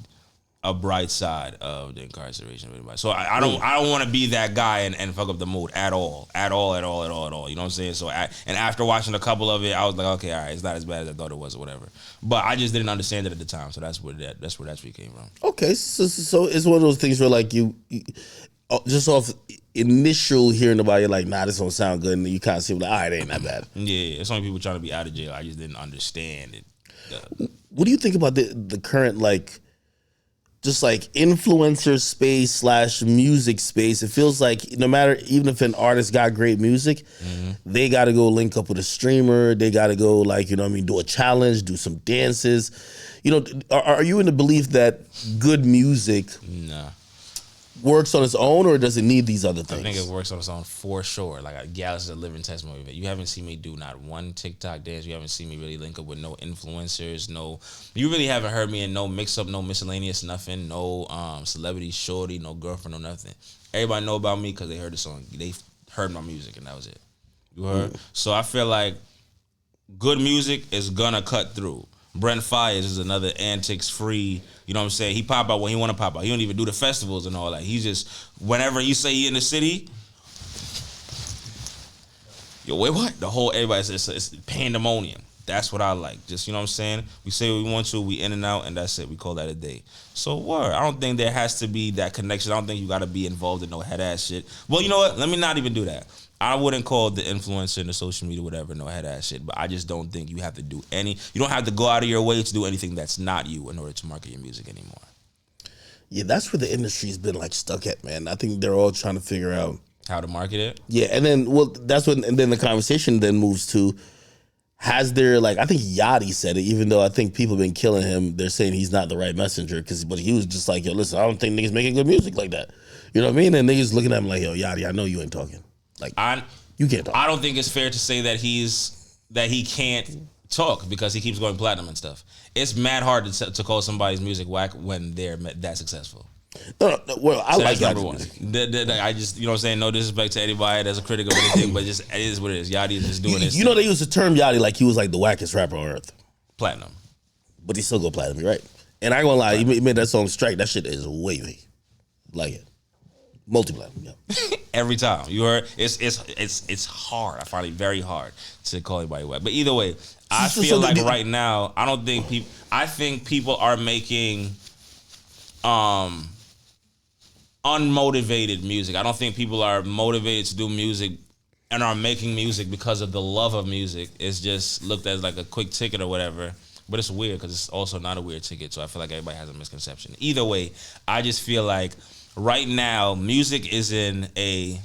a bright side of the incarceration of everybody. So I don't want to be that guy and fuck up the mood at all. You know what I'm saying? So and after watching a couple of it, I was like, okay, all right, it's not as bad as I thought it was or whatever. But I just didn't understand it at the time. So that's where that came from. Okay, so it's one of those things where like you just off initial hearing about it, you're like, nah, this don't sound good, and you kind of see like, all right, it ain't that bad. Yeah, it's only people trying to be out of jail. I just didn't understand it. What do you think about the current like? Just like influencer space / music space, it feels like no matter, even if an artist got great music, they got to go link up with a streamer. They got to go like, you know what I mean, do a challenge, do some dances. You know, are you in the belief that good music works on its own, or does it need these other things? I think it works on its own for sure. Like Gyalis is a living testimony of it. You haven't seen me do not one TikTok dance. You haven't seen me really link up with no influencers. You really haven't heard me in no mix up, no miscellaneous, nothing. No celebrity shorty, no girlfriend, no nothing. Everybody know about me because they heard the song. They heard my music and that was it. You heard? So I feel like good music is gonna cut through. Brent Fires is another antics free, you know what I'm saying? He pop out when he want to pop out. He don't even do the festivals and all that. He's just, whenever you say he in the city, yo, wait, what? The whole, everybody says it's pandemonium. That's what I like. Just, you know what I'm saying? We say what we want to, we in and out, and that's it. We call that a day. So, word. I don't think there has to be that connection. I don't think you got to be involved in no head-ass shit. Well, you know what? Let me not even do that. I wouldn't call the influencer and the social media, whatever, no head-ass shit. But I just don't think you have to do you don't have to go out of your way to do anything that's not you in order to market your music anymore. Yeah, that's where the industry's been like stuck at, man. I think they're all trying to figure out how to market it. Yeah, and then and then the conversation then moves to, has there, like, I think Yachty said it, even though I think people have been killing him, they're saying he's not the right messenger, but he was just like, yo, listen, I don't think niggas making good music like that. You know what I mean? And niggas looking at him like, yo, Yachty, I know you ain't talking. Like, you can't talk. I don't think it's fair to say that he can't talk because he keeps going platinum and stuff. It's mad hard to call somebody's music whack when they're that successful. No, well, I like number one. I just, you know what I'm saying, no disrespect to anybody that's a critic of anything, but just it is what it is. Yachty is just doing this. You know they used the term Yachty like he was like the wackest rapper on earth. Platinum. But he still go platinum, you're right? And I ain't gonna lie, he made that song Strike. That shit is wavy. Like it. Multi-platinum, yeah. Every time. You heard, it's hard. I find it very hard to call anybody whack. But either way, I feel like right now, I think people are making unmotivated music. I don't think people are motivated to do music and are making music because of the love of music. It's just looked at as like a quick ticket or whatever. But it's weird because it's also not a weird ticket. So I feel like everybody has a misconception. Either way, I just feel like right now, music is in a...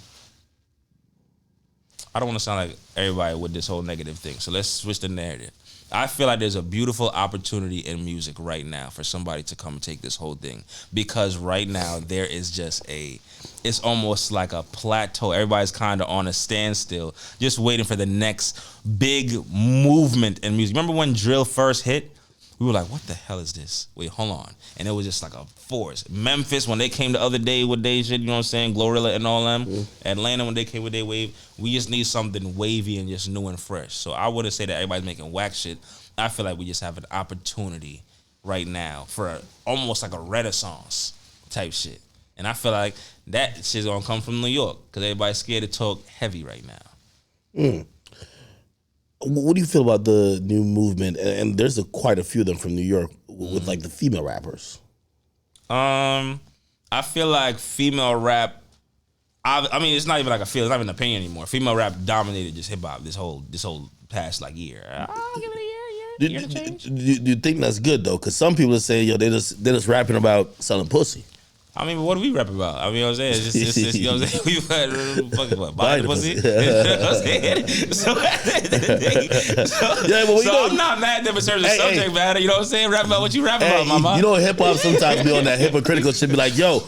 I don't want to sound like everybody with this whole negative thing. So let's switch the narrative. I feel like there's a beautiful opportunity in music right now for somebody to come and take this whole thing. Because right now, there is just it's almost like a plateau. Everybody's kind of on a standstill, just waiting for the next big movement in music. Remember when drill first hit? We were like, what the hell is this? Wait, hold on. And it was just like a force. Memphis, when they came the other day with their shit, you know what I'm saying? Glorilla and all them. Mm-hmm. Atlanta, when they came with their wave. We just need something wavy and just new and fresh. So I wouldn't say that everybody's making whack shit. I feel like we just have an opportunity right now for almost like a renaissance type shit. And I feel like that shit's gonna come from New York because everybody's scared to talk heavy right now. Mm. What do you feel about the new movement? And there's quite a few of them from New York with like the female rappers. I feel like female rap. I mean, it's not even like a feel. It's not even an opinion anymore. Female rap dominated just hip hop this whole past like year. I'll give it a year. Do you think that's good though? Because some people say, yo, they're just rapping about selling pussy. I mean, what do we rap about? I mean, you know what I'm saying? It's just you know what I'm saying? We fucking what? Buying the pussy? You know what I'm saying? So I'm not mad at them in terms of subject matter. You know what I'm saying? Rap about what you rap about, mama. You know, hip hop sometimes be on that hypocritical shit. Be like, yo,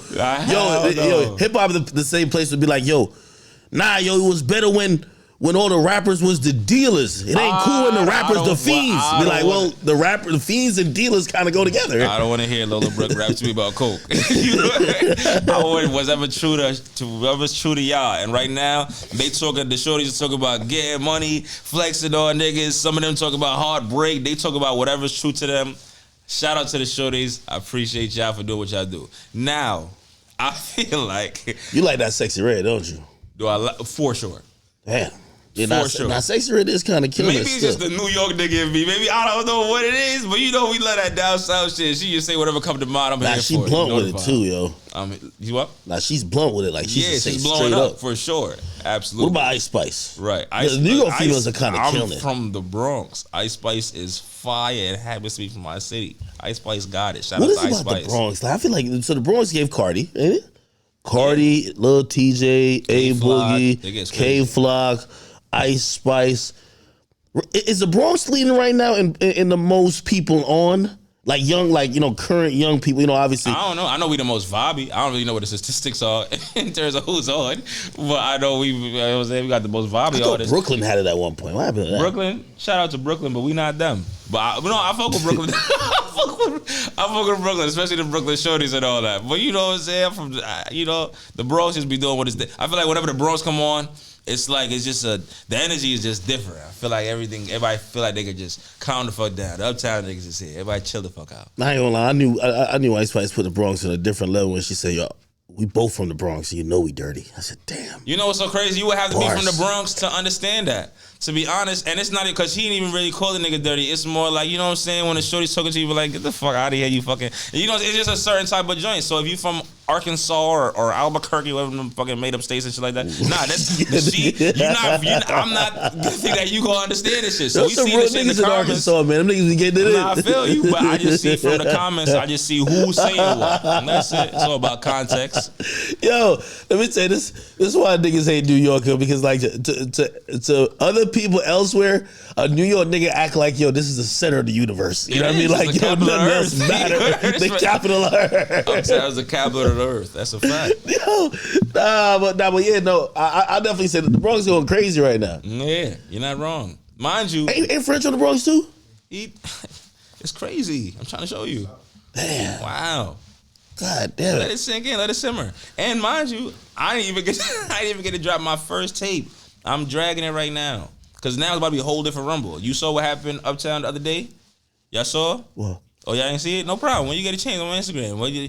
hip hop the same place would be like, yo, it was better when all the rappers was the dealers. It ain't cool when the rappers the fiends. Be like, the fiends and dealers kind of go together. I don't want to hear Lola Brooke rap to me about coke. I was ever true to whoever's true to y'all. And right now, the shorties talk about getting money, flexing on niggas. Some of them talk about heartbreak. They talk about whatever's true to them. Shout out to the shorties. I appreciate y'all for doing what y'all do. Now, I feel like you like that Sexy Red, don't you? Do I? For sure. Damn. Yeah, not Sexy Red is kind of killing. Maybe it's just the New York nigga in me. Maybe I don't know what it is, but you know we love that down south shit. She just say whatever come to mind. I'm here for it. She blunt with it too, yo. You what? Nah, she's blunt with it. Like she's blowing up for sure. Absolutely. What about Ice Spice? Right. The New York females are kind of killing. I'm from the Bronx. Ice Spice is fire and happens to be from my city. Ice Spice got it. Shout out to Ice Spice. What is it about the Bronx? Like, I feel like the Bronx gave Cardi, ain't it? Cardi, Lil TJ, A Boogie, K Flock. Ice Spice. Is the Bronx leading right now in the most people on? Like young, current young people, obviously. I don't know. I know we the most vibey. I don't really know what the statistics are in terms of who's on. But I know we got the most vibey artists. Brooklyn had it at one point. What happened to that? Brooklyn? Shout out to Brooklyn, but we not them. But I fuck with Brooklyn. I fuck with Brooklyn, especially the Brooklyn shorties and all that. But you know what I'm saying? The Bronx just be doing what it's. I feel like whenever the Bronx come on, it's like the energy is just different. I feel like everybody feel like they could just calm the fuck down. The uptown niggas is here. Everybody chill the fuck out. I ain't gonna lie. I knew Ice Spice put the Bronx on a different level when she said, yo, we both from the Bronx, so we dirty. I said, damn. You know what's so crazy? You would have to be from the Bronx to understand that. To be honest, and it's not because he didn't even really call the nigga dirty. It's more like, you know what I'm saying, when the shorty's talking to you, like, get the fuck out of here, you fucking. You know, it's just a certain type of joint. So if you from Arkansas or Albuquerque, whatever them fucking made up states and shit like that, nah, that's I'm not think that you gonna understand this shit. So There's some real niggas in Arkansas, man. Them niggas be getting it in. I feel you, but I just see from the comments, I just see who's saying what, and that's it. It's all about context. Yo, let me say this. This is why niggas hate New York, because like to other people elsewhere, a New York nigga act like, yo, this is the center of the universe. You know what I mean? Like, yo, nothing else matter. The capital of Earth. I'm saying it's the capital of the Earth. That's a fact. Yo, but yeah, no, I definitely say that the Bronx going crazy right now. Yeah, you're not wrong. Mind you, ain't French on the Bronx too? It's crazy. I'm trying to show you. Damn. Wow. God damn it. Let it sink in. Let it simmer. And mind you, I didn't even get to drop my first tape. I'm dragging it right now. Because now it's about to be a whole different rumble. You saw what happened uptown the other day? Y'all saw? What? Oh, y'all didn't see it? No problem. When you get a chance on Instagram. We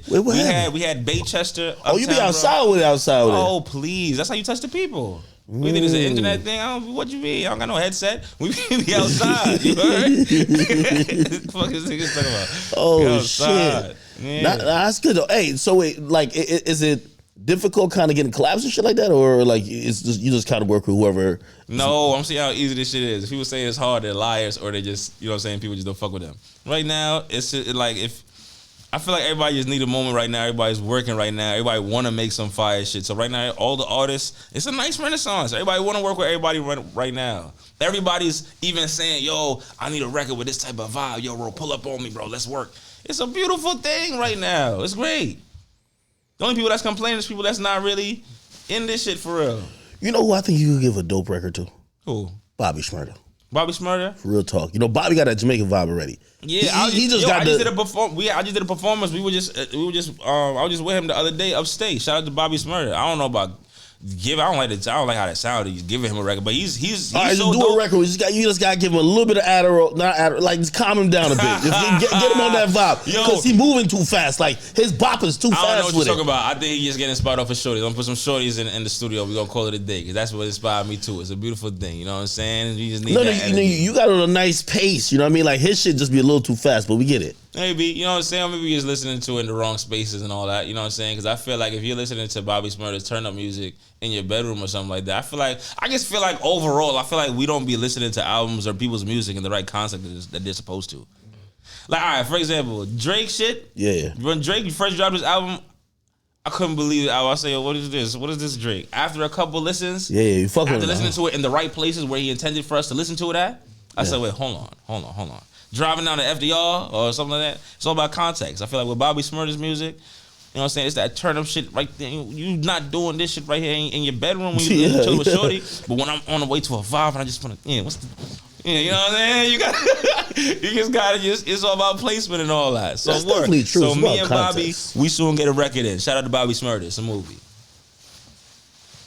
had Baychester uptown. Oh, you be outside with it. Oh, please. That's how you touch the people. We think it's an internet thing. What you mean? I don't got no headset. We be outside. You heard? Fuck is niggas talking about? Oh, shit. Yeah. That's good though. Hey, so wait, like, is it difficult kind of getting collabs and shit like that, or like it's just you just kind of work with whoever? No, I'm seeing how easy this shit is. If people say it's hard, they're liars, or they just, you know what I'm saying, people just don't fuck with them. Right now, it's just, like, if I feel like everybody just need a moment right now. Everybody's working right now. Everybody want to make some fire shit. So right now, all the artists, it's a nice renaissance. Everybody want to work with everybody right now. Everybody's even saying, yo, I need a record with this type of vibe. Yo, bro, pull up on me, bro. Let's work. It's a beautiful thing right now. It's great. The only people that's complaining is people that's not really in this shit for real. You know who I think you could give a dope record to? Who? Bobby Shmurda. Bobby Shmurda? Real talk. You know, Bobby got that Jamaican vibe already. Yeah, I just did a performance. I was just with him the other day upstate. Shout out to Bobby Shmurda. I don't know about I don't like how that sounded. He's giving him a record, but he's all right, so just do a record. You just gotta give him a little bit of Adderall, not Adderall, like just calm him down a bit. Get him on that vibe, because he moving too fast. Like his bop is too fast. I don't know what you're talking about. I think he's just getting inspired off of shorties. I'm gonna put some shorties in the studio. We're gonna call it a day, because that's what inspired me too. It's a beautiful thing. You know what I'm saying? You just need you got it on a nice pace. You know what I mean? Like his shit just be a little too fast, but we get it. Maybe, you know what I'm saying? Maybe you're just listening to it in the wrong spaces and all that. You know what I'm saying? Because I feel like if you're listening to Bobby Shmurda's turn up music in your bedroom or something like that, I just feel like overall, I feel like we don't be listening to albums or people's music in the right concept that they're supposed to. Like, all right, for example, Drake shit. Yeah. When Drake first dropped his album, I couldn't believe it. I was saying, what is this? What is this Drake? After a couple listens, you fuck with it. After listening to it in the right places where he intended for us to listen to it at, I said, wait, hold on. Driving down the FDR or something like that. It's all about context. I feel like with Bobby Shmurda's music, you know what I'm saying? It's that turn up shit right there. You not doing this shit right here in your bedroom when you chilling with shorty. But when I'm on the way to a vibe and I just want to, you know what I'm saying? It's all about placement and all that. So that's definitely true. So me and context. Bobby, we soon get a record in. Shout out to Bobby Shmurda. It's a movie.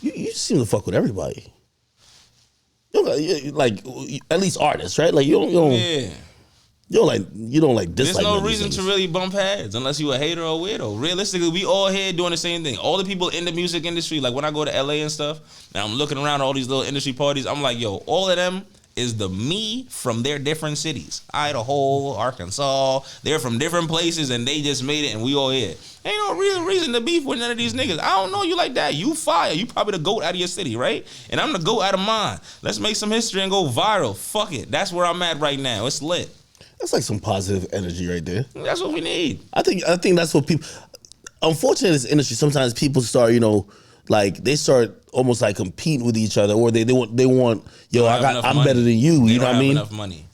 You seem to fuck with everybody. Like at least artists, right? Like you don't. Yeah. You don't like dislike. There's no reason to really bump heads unless you a hater or a weirdo. Realistically, we all here doing the same thing. All the people in the music industry, like when I go to LA and stuff, and I'm looking around all these little industry parties, I'm like, yo, all of them is the me from their different cities. Idaho, Arkansas, they're from different places and they just made it and we all here. Ain't no real reason to beef with none of these niggas. I don't know you like that. You fire. You probably the GOAT out of your city, right? And I'm the GOAT out of mine. Let's make some history and go viral. Fuck it. That's where I'm at right now. It's lit. That's like some positive energy right there. That's what we need. I think that's what people. Unfortunately, in this industry, sometimes people start, like they start almost like competing with each other, or they want. Yo, I'm better than you. You know what I mean? Enough money.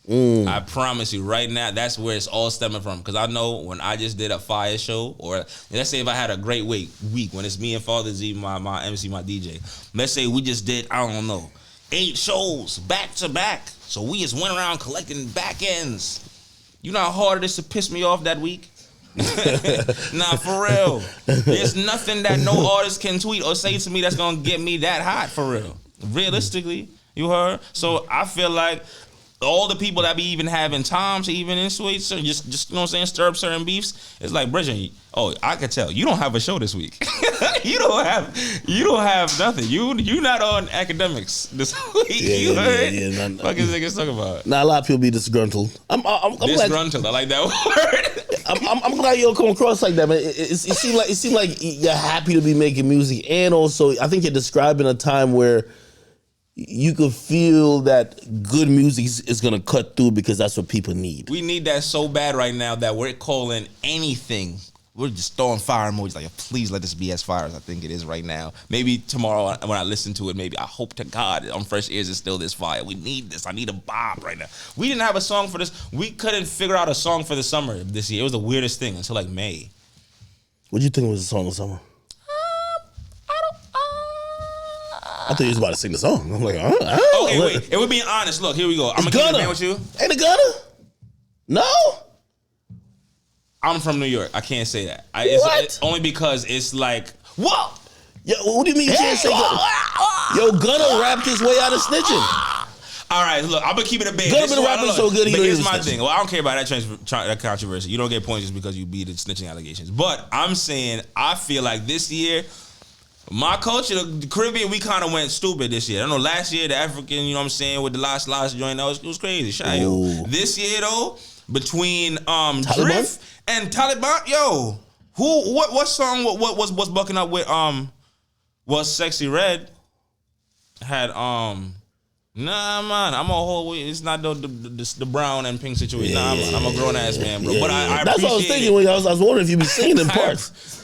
I promise you, right now, that's where it's all stemming from. Because I know when I just did a fire show, or let's say if I had a great week when it's me and Father Z, my MC, my DJ. Let's say we just did, I don't know, 8 shows back to back. So we just went around collecting back ends. You know how hard it is to piss me off that week? Nah, for real. There's nothing that no artist can tweet or say to me that's gonna get me that hot, for real. Realistically, you heard? So I feel like all the people that be even having time to even insinuate, just you know what I'm saying, stir up certain beefs. It's like, Bridget, I can tell you don't have a show this week. you don't have nothing. You not on Akademiks this week. You heard? Fuck is niggas talking about? Nah, a lot of people be disgruntled. I'm disgruntled. I like that word. I'm glad you don't come across like that, man. It seemed like you're happy to be making music, and also I think you're describing a time where you could feel that good music is gonna cut through because that's what people need. We need that so bad right now that we're calling anything. We're just throwing fire emojis like, please let this be as fire as I think it is right now. Maybe tomorrow when I listen to it, maybe I hope to God on fresh ears it's still this fire. We need this. I need a bomb right now. We didn't have a song for this. We couldn't figure out a song for the summer this year. It was the weirdest thing until like May. What do you think was the song of the summer? I thought you was about to sing the song. I'm like, okay, wait. If we're being honest, look, here we go. I'm gonna keep it with you. Ain't it gonna? No. I'm from New York. I can't say that. It's only because it's like, whoa. Yo, what do you mean you can't say that? Yo, Gunna rapped his way out of snitching. All right, look, I'm gonna keep it a bit. Gunna been rapping so good. But here's my thing. Well, I don't care about that controversy. You don't get points just because you beat the snitching allegations. But I'm saying, I feel like this year, my culture, the Caribbean, we kind of went stupid this year. I don't know, last year, the African, you know what I'm saying, with the last joint, it was crazy. Shayo. This year, though, between Drift and Taliban, yo, what song, what was bucking up with, was Sexy Red? Had, nah, man, I'm a whole, it's not the brown and pink situation. Nah, man, I'm a grown-ass man, bro. But I that's what I was thinking when I was wondering if you be singing in parts.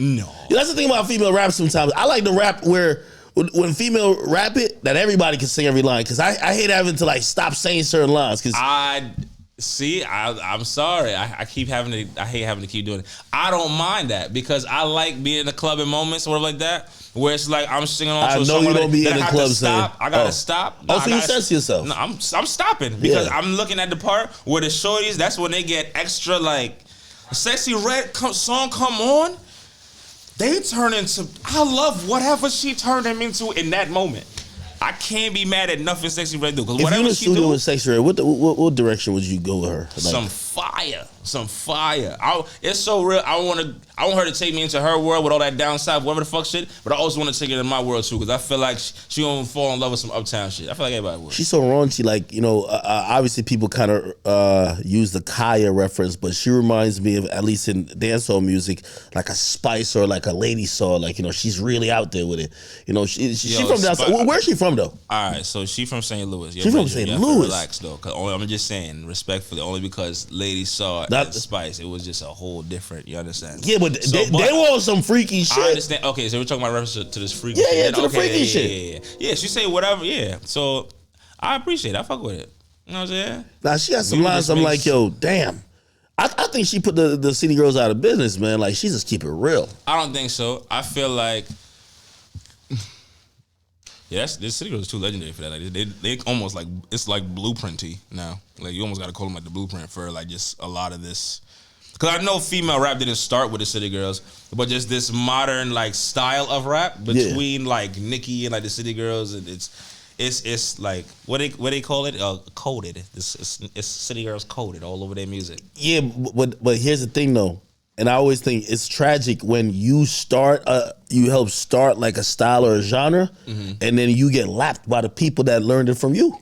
No. That's the thing about female rap sometimes. I like the rap where when female rap it, that everybody can sing every line. Because I hate having to like stop saying certain lines. Cause I'm sorry. I hate having to keep doing it. I don't mind that because I like being in the club in moments or whatever like that. Where it's like I'm singing on to a song. I know you don't be in the club saying. I gotta stop. No, so you censor yourself. No, I'm stopping because I'm looking at the part where the shorties, that's when they get extra like Sexy Red song come on. They turn into, I love whatever she turned him into in that moment. I can't be mad at nothing Sexy Red do. Because whatever she do with Sexy Red, what direction would you go with her? Like, some fire. It's so real. I want her to take me into her world with all that downside, whatever the fuck shit. But I also want to take it in my world too, because I feel like she gonna fall in love with some uptown shit. I feel like everybody would. She's so raunchy. Like, you know, obviously people kind of use the Kaya reference, but she reminds me of, at least in dancehall music, like a Spice or like a Lady Saw. Like, you know, she's really out there with it. You know, she from down south. Where's she from though? All right, so she from St. Louis. She's from St. Louis. Relax though, cause I'm just saying respectfully, only because Lady Saw and Spice, it was just a whole different. You understand? Yeah, but they were on some freaky shit. I understand. Okay, so we're talking about reference to this freaky. Yeah, shit. To the freaky shit. Yeah. She say whatever. Yeah, so I appreciate it. I fuck with it. You know what I'm saying? Now she got some lines. I'm like, yo, damn. I think she put the city girls out of business, man. Like, she just keep it real. I don't think so. I feel like. Yeah, this City Girls is too legendary for that. Like they almost like, it's like blueprinty now. Like you almost got to call them like the blueprint for like just a lot of this. Because I know female rap didn't start with the City Girls, but just this modern like style of rap between like Nicki and like the City Girls, and it's like what they call it, coded. It's City Girls coded all over their music. Yeah, but here's the thing though. And I always think it's tragic when you help start like a style or a genre, and then you get lapped by the people that learned it from you.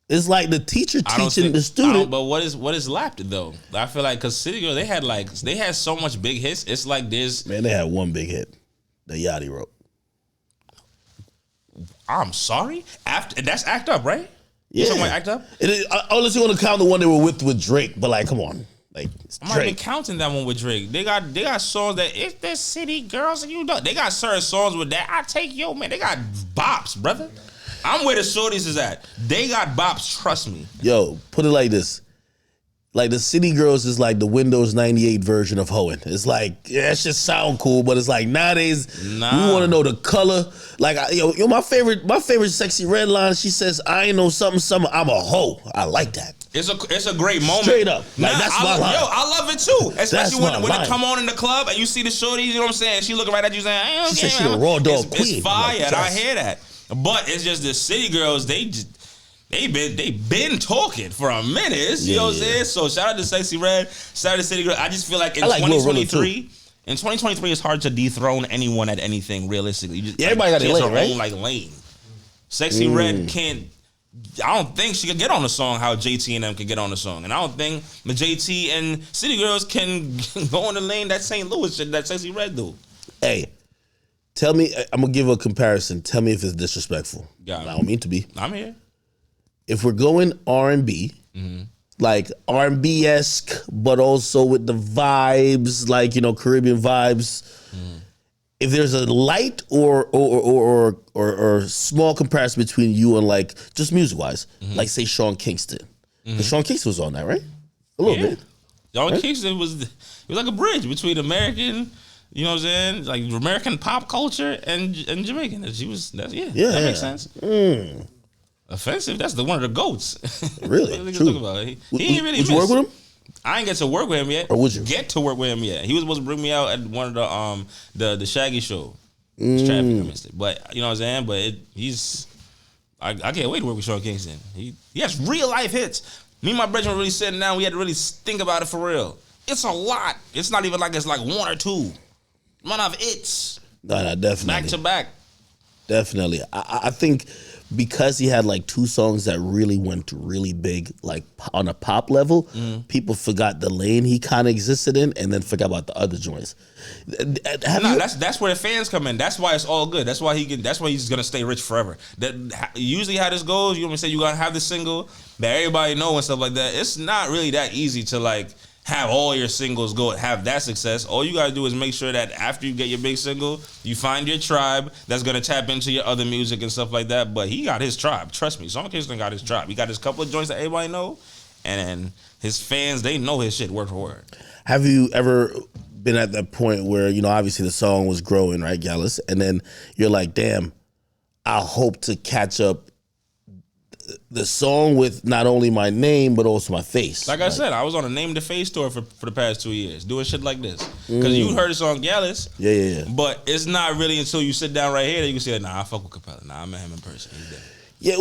It's like the teacher teaching the student. But what is lapped though? I feel like because City Girls, they had so much big hits. It's like there's they had one big hit that Yachty wrote. I'm sorry. That's Act Up, right? Yeah, you talking about Act Up? Unless you want to count the one they were with Drake, but like, come on. Like, I'm not even counting that one with Drake. They got songs that it's the City Girls and you know. They got certain songs with that. I take yo, man. They got bops, brother. I'm where the shorties is at. They got bops, trust me. Yo, put it like this. Like the City Girls is like the Windows 98 version of Hoenn. It's like, yeah, that shit sound cool, but it's like nowadays we want to know the color. Like, yo, my favorite Sexy Red line. She says, "I ain't know something. I'm a hoe." I like that. It's a great moment. Straight up. Like, that's my line. Yo, I love it too. Especially when it come on in the club and you see the shorties, you know what I'm saying? She looking right at you saying, she said she the raw dog queen. It's fire, and I hear that. But it's just the City Girls, they they been talking for a minute. You know what I'm saying? So shout out to Sexy Red, shout out to City Girl. I just feel like in 2023. In 2023, it's hard to dethrone anyone at anything realistically. You just, everybody got their lane, right? Own, like lane. Sexy Red can't. I don't think she could get on the song how JT and them could get on the song, and I don't think the JT and City Girls can go in the lane that St. Louis shit that Sexy Red do. Hey, tell me. I'm gonna give a comparison. Tell me if it's disrespectful. I don't mean to be. I'm here. If we're going R&B, like R&B-esque, but also with the vibes, like Caribbean vibes. If there's a light or small comparison between you and like just music wise, like say Sean Kingston, because Sean Kingston was on that, right? A little bit. Sean Kingston was like a bridge between American, you know what I'm saying, like American pop culture and Jamaican. That makes sense. Offensive? That's one of the goats. Really? What True. About? He ain't really. Would you work with him? I ain't get to work with him yet. Or would you get to work with him yet? He was supposed to bring me out at one of the Shaggy show. Traffic, I missed it. But you know what I'm saying. But I can't wait to work with Sean Kingston. He has real life hits. Me and my brethren were really sitting down. We had to really think about it for real. It's a lot. It's not even like it's like one or two. One of it's. No, definitely. Back to back. Definitely. I think because he had like two songs that really went really big, like on a pop level, people forgot the lane he kind of existed in, and then forgot about the other joints. That's where the fans come in. That's why it's all good. That's why he's gonna stay rich forever. That usually how this goes. You know what I'm saying? You gotta have the single that everybody know and stuff like that. It's not really that easy to like have all your singles have that success. All you gotta do is make sure that after you get your big single, you find your tribe that's gonna tap into your other music and stuff like that. But he got his tribe. Trust me, Sean Kingston got his tribe. He got his couple of joints that everybody know, and then his fans, they know his shit word for word. Have you ever been at that point where, obviously the song was growing, right, Gyalis, and then you're like, damn, I hope to catch up the song with not only my name but also my face. Like I said, I was on a Name the Face tour for the past 2 years, doing shit like this. Because you heard the song Gyalis. Yeah. But it's not really until you sit down right here that you can say, nah, I fuck with Capella. Nah, I met him in person. He's dead. Yeah,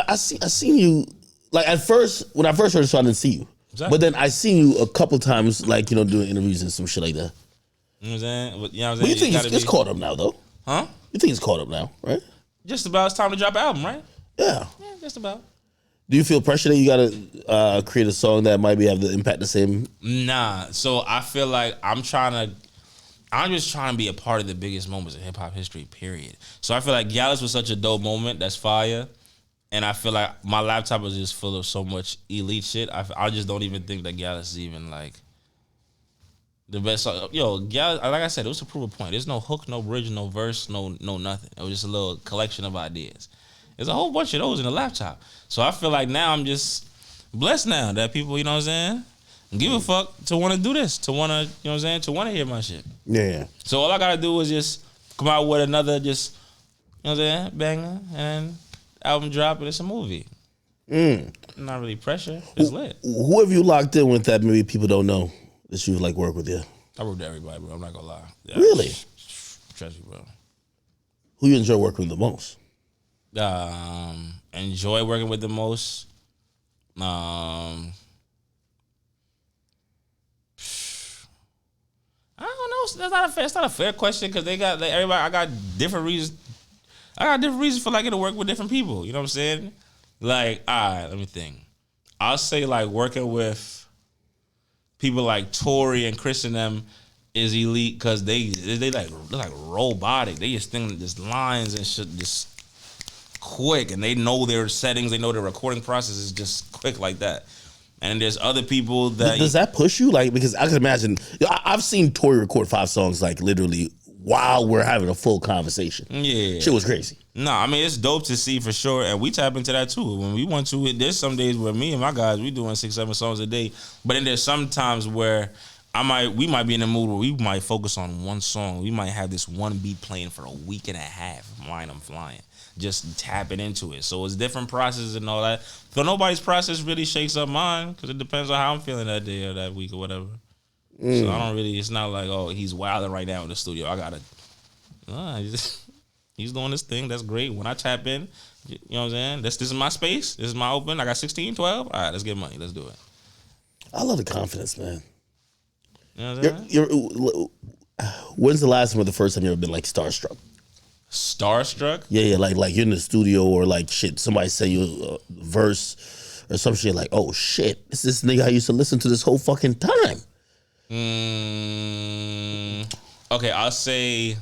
I seen you, like at first, when I first heard the song, I didn't see you. Exactly. But then I seen you a couple times, like, doing interviews and some shit like that. You know what I'm saying? But you think it's caught up now, though? Huh? You think it's caught up now, right? Just about. It's time to drop an album, right? Yeah, just about. Do you feel pressure that you gotta create a song that might have the impact the same? Nah. So I feel like I'm just trying to be a part of the biggest moments in hip hop history, period. So I feel like Gyalis was such a dope moment. That's fire. And I feel like my laptop is just full of so much elite shit. I just don't even think that Gyalis is even like the best song. Yo, Gyalis, like I said, it was a proof of point. There's no hook, no bridge, no verse, no nothing. It was just a little collection of ideas. There's a whole bunch of those in the laptop. So I feel like now I'm just blessed now that people, you know what I'm saying, give a fuck to want to do this, to want to, you know what I'm saying, to want to hear my shit. Yeah. So all I got to do is just come out with another just, you know what I'm saying, banger, and then album drop, and it's a movie. Not really pressure. It's lit. Who have you locked in with that maybe people don't know that you like work with you? I work with everybody, bro. I'm not going to lie. Yeah. Really? Trust me, bro. Who you enjoy working with the most? Enjoy working with the most. I don't know. That's not a fair question because they got everybody. I got different reasons. For liking to work with different people. You know what I'm saying? Like, all right, let me think. I'll say like working with people like Tory and Chris and them is elite because they're like robotic. They just think just lines and shit just quick, and they know their settings, they know their recording process is just quick like that. And there's other people that does that push you? Like, because I can imagine, I've seen Tory record 5 songs like literally while we're having a full conversation. Yeah, shit was crazy. No, I mean it's dope to see for sure, and we tap into that too. When we want to, there's some days where me and my guys we doing 6-7 songs a day, but then there's some times where we might be in a mood where we might focus on one song. We might have this one beat playing for a week and a half. I'm flying. Just tapping into it. So it's different processes and all that. So nobody's process really shakes up mine because it depends on how I'm feeling that day or that week or whatever. So I don't really, it's not like, oh, he's wilding right now in the studio. I gotta, He's doing this thing. That's great. When I tap in, you know what I'm saying? This is my space. This is my open. I got 16, 12. All right, let's get money. Let's do it. I love the confidence, man. You know what I'm saying? When's the last time or the first time you ever been like starstruck? Starstruck? Yeah, like you're in the studio or like shit, somebody say you a verse or some shit like, oh shit, it's this nigga I used to listen to this whole fucking time. Okay, I'll say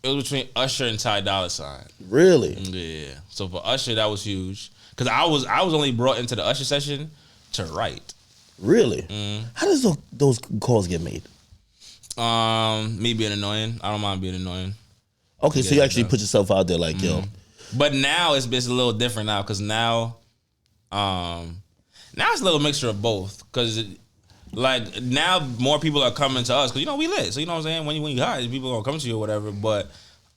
it was between Usher and Ty Dolla $ign. Really? Yeah. So for Usher, that was huge because I was only brought into the Usher session to write. Really? How does those calls get made? Me being annoying. I don't mind being annoying. Okay, so you actually put yourself out there like, yo. But now it's a little different now because now it's a little mixture of both because like now more people are coming to us because we lit. So you know what I'm saying? When you hot, people gonna come to you or whatever. But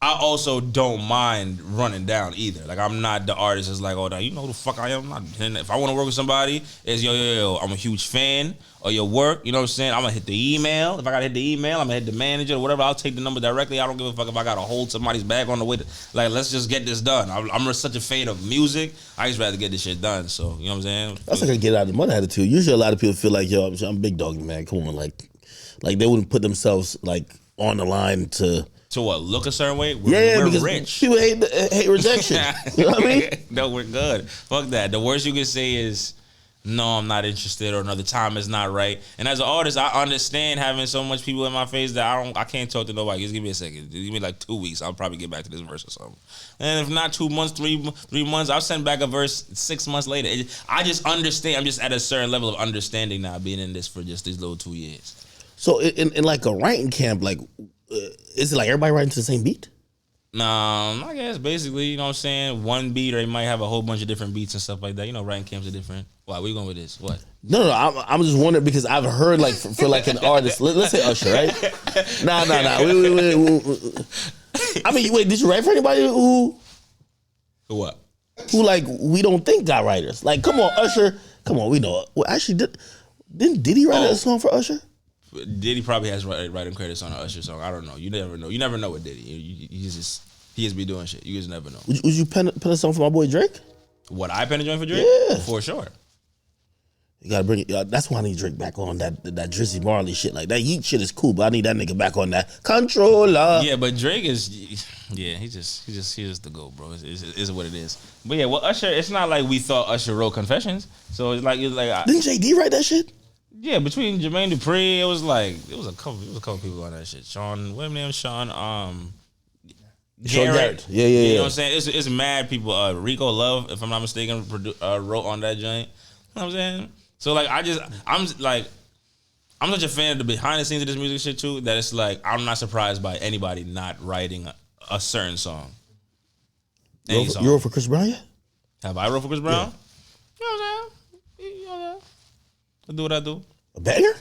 I also don't mind running down either. Like I'm not the artist that's like, oh, now you know who the fuck I am. If I want to work with somebody, it's yo, I'm a huge fan of your work. You know what I'm saying? I'm gonna hit the email. If I gotta hit the email, I'm gonna hit the manager or whatever. I'll take the number directly. I don't give a fuck if I gotta hold somebody's bag on the way. Like let's just get this done. I'm such a fan of music. I just rather get this shit done. So you know what I'm saying? That's like a get out of the mud attitude. Usually a lot of people feel like, yo, I'm big dog, man. Come on, like they wouldn't put themselves like on the line to. To what? Look a certain way? We're because rich. People hate rejection. You know what I mean? No, we're good. Fuck that. The worst you can say is, no, I'm not interested, or no, the time is not right. And as an artist, I understand having so much people in my face that I can't talk to nobody. Just give me a second. Give me like 2 weeks. I'll probably get back to this verse or something. And if not 2 months, 3 months, I'll send back a verse 6 months later. I just understand. I'm just at a certain level of understanding now, being in this for just these little 2 years. So in like a writing camp, like. Is it like everybody writing to the same beat? I guess basically, you know what I'm saying? One beat, or they might have a whole bunch of different beats and stuff like that. Writing camps are different. Why? Where you going with this? What? No. I'm just wondering because I've heard like for like an artist. Let's say Usher, right? Nah. Wait. I mean, wait. Did you write for anybody who? What? Who like we don't think got writers? Like, come on, Usher. Come on, we know. Well, actually, didn't Diddy write a song for Usher? Diddy probably has writing credits on an Usher song. I don't know. You never know. You never know with Diddy. He just be doing shit. You just never know. Would you pen a song for my boy Drake? What, I pen a joint for Drake? Yeah, for sure. You gotta bring it. That's why I need Drake back on that Drizzy Marley shit. Like that Yeet shit is cool, but I need that nigga back on that controller. Yeah, but Drake is, he's just the GOAT, bro. It's what it is. But yeah, well, Usher, it's not like we thought Usher wrote Confessions. So it's like didn't JD write that shit? Yeah, between Jermaine Dupri, it was a couple people on that shit. Sean, what name? Sean Garrett. Yeah. You know what I'm saying? It's mad people. Rico Love, if I'm not mistaken, wrote on that joint. You know what I'm saying? So like, I'm such a fan of the behind the scenes of this music shit too, that it's like I'm not surprised by anybody not writing a certain song. You wrote for Chris Brown yet? Have I wrote for Chris Brown? Yeah. You know what I'm saying? I do what I do. A banger?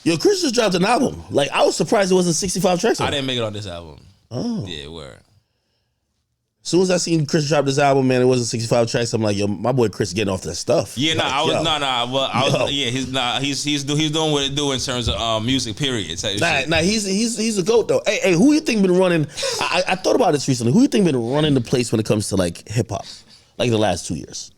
Yo, Chris just dropped an album. Like, I was surprised it wasn't 65 tracks on it. I didn't make it on this album. Oh. Yeah, word. As soon as I seen Chris drop this album, man, it wasn't 65 tracks. I'm like, yo, my boy Chris getting off that stuff. Yeah, like, he's doing what it do in terms of music. Period. He's a GOAT though. Hey, who you think been running? I thought about this recently. Who you think been running the place when it comes to like hip hop, like the last 2 years?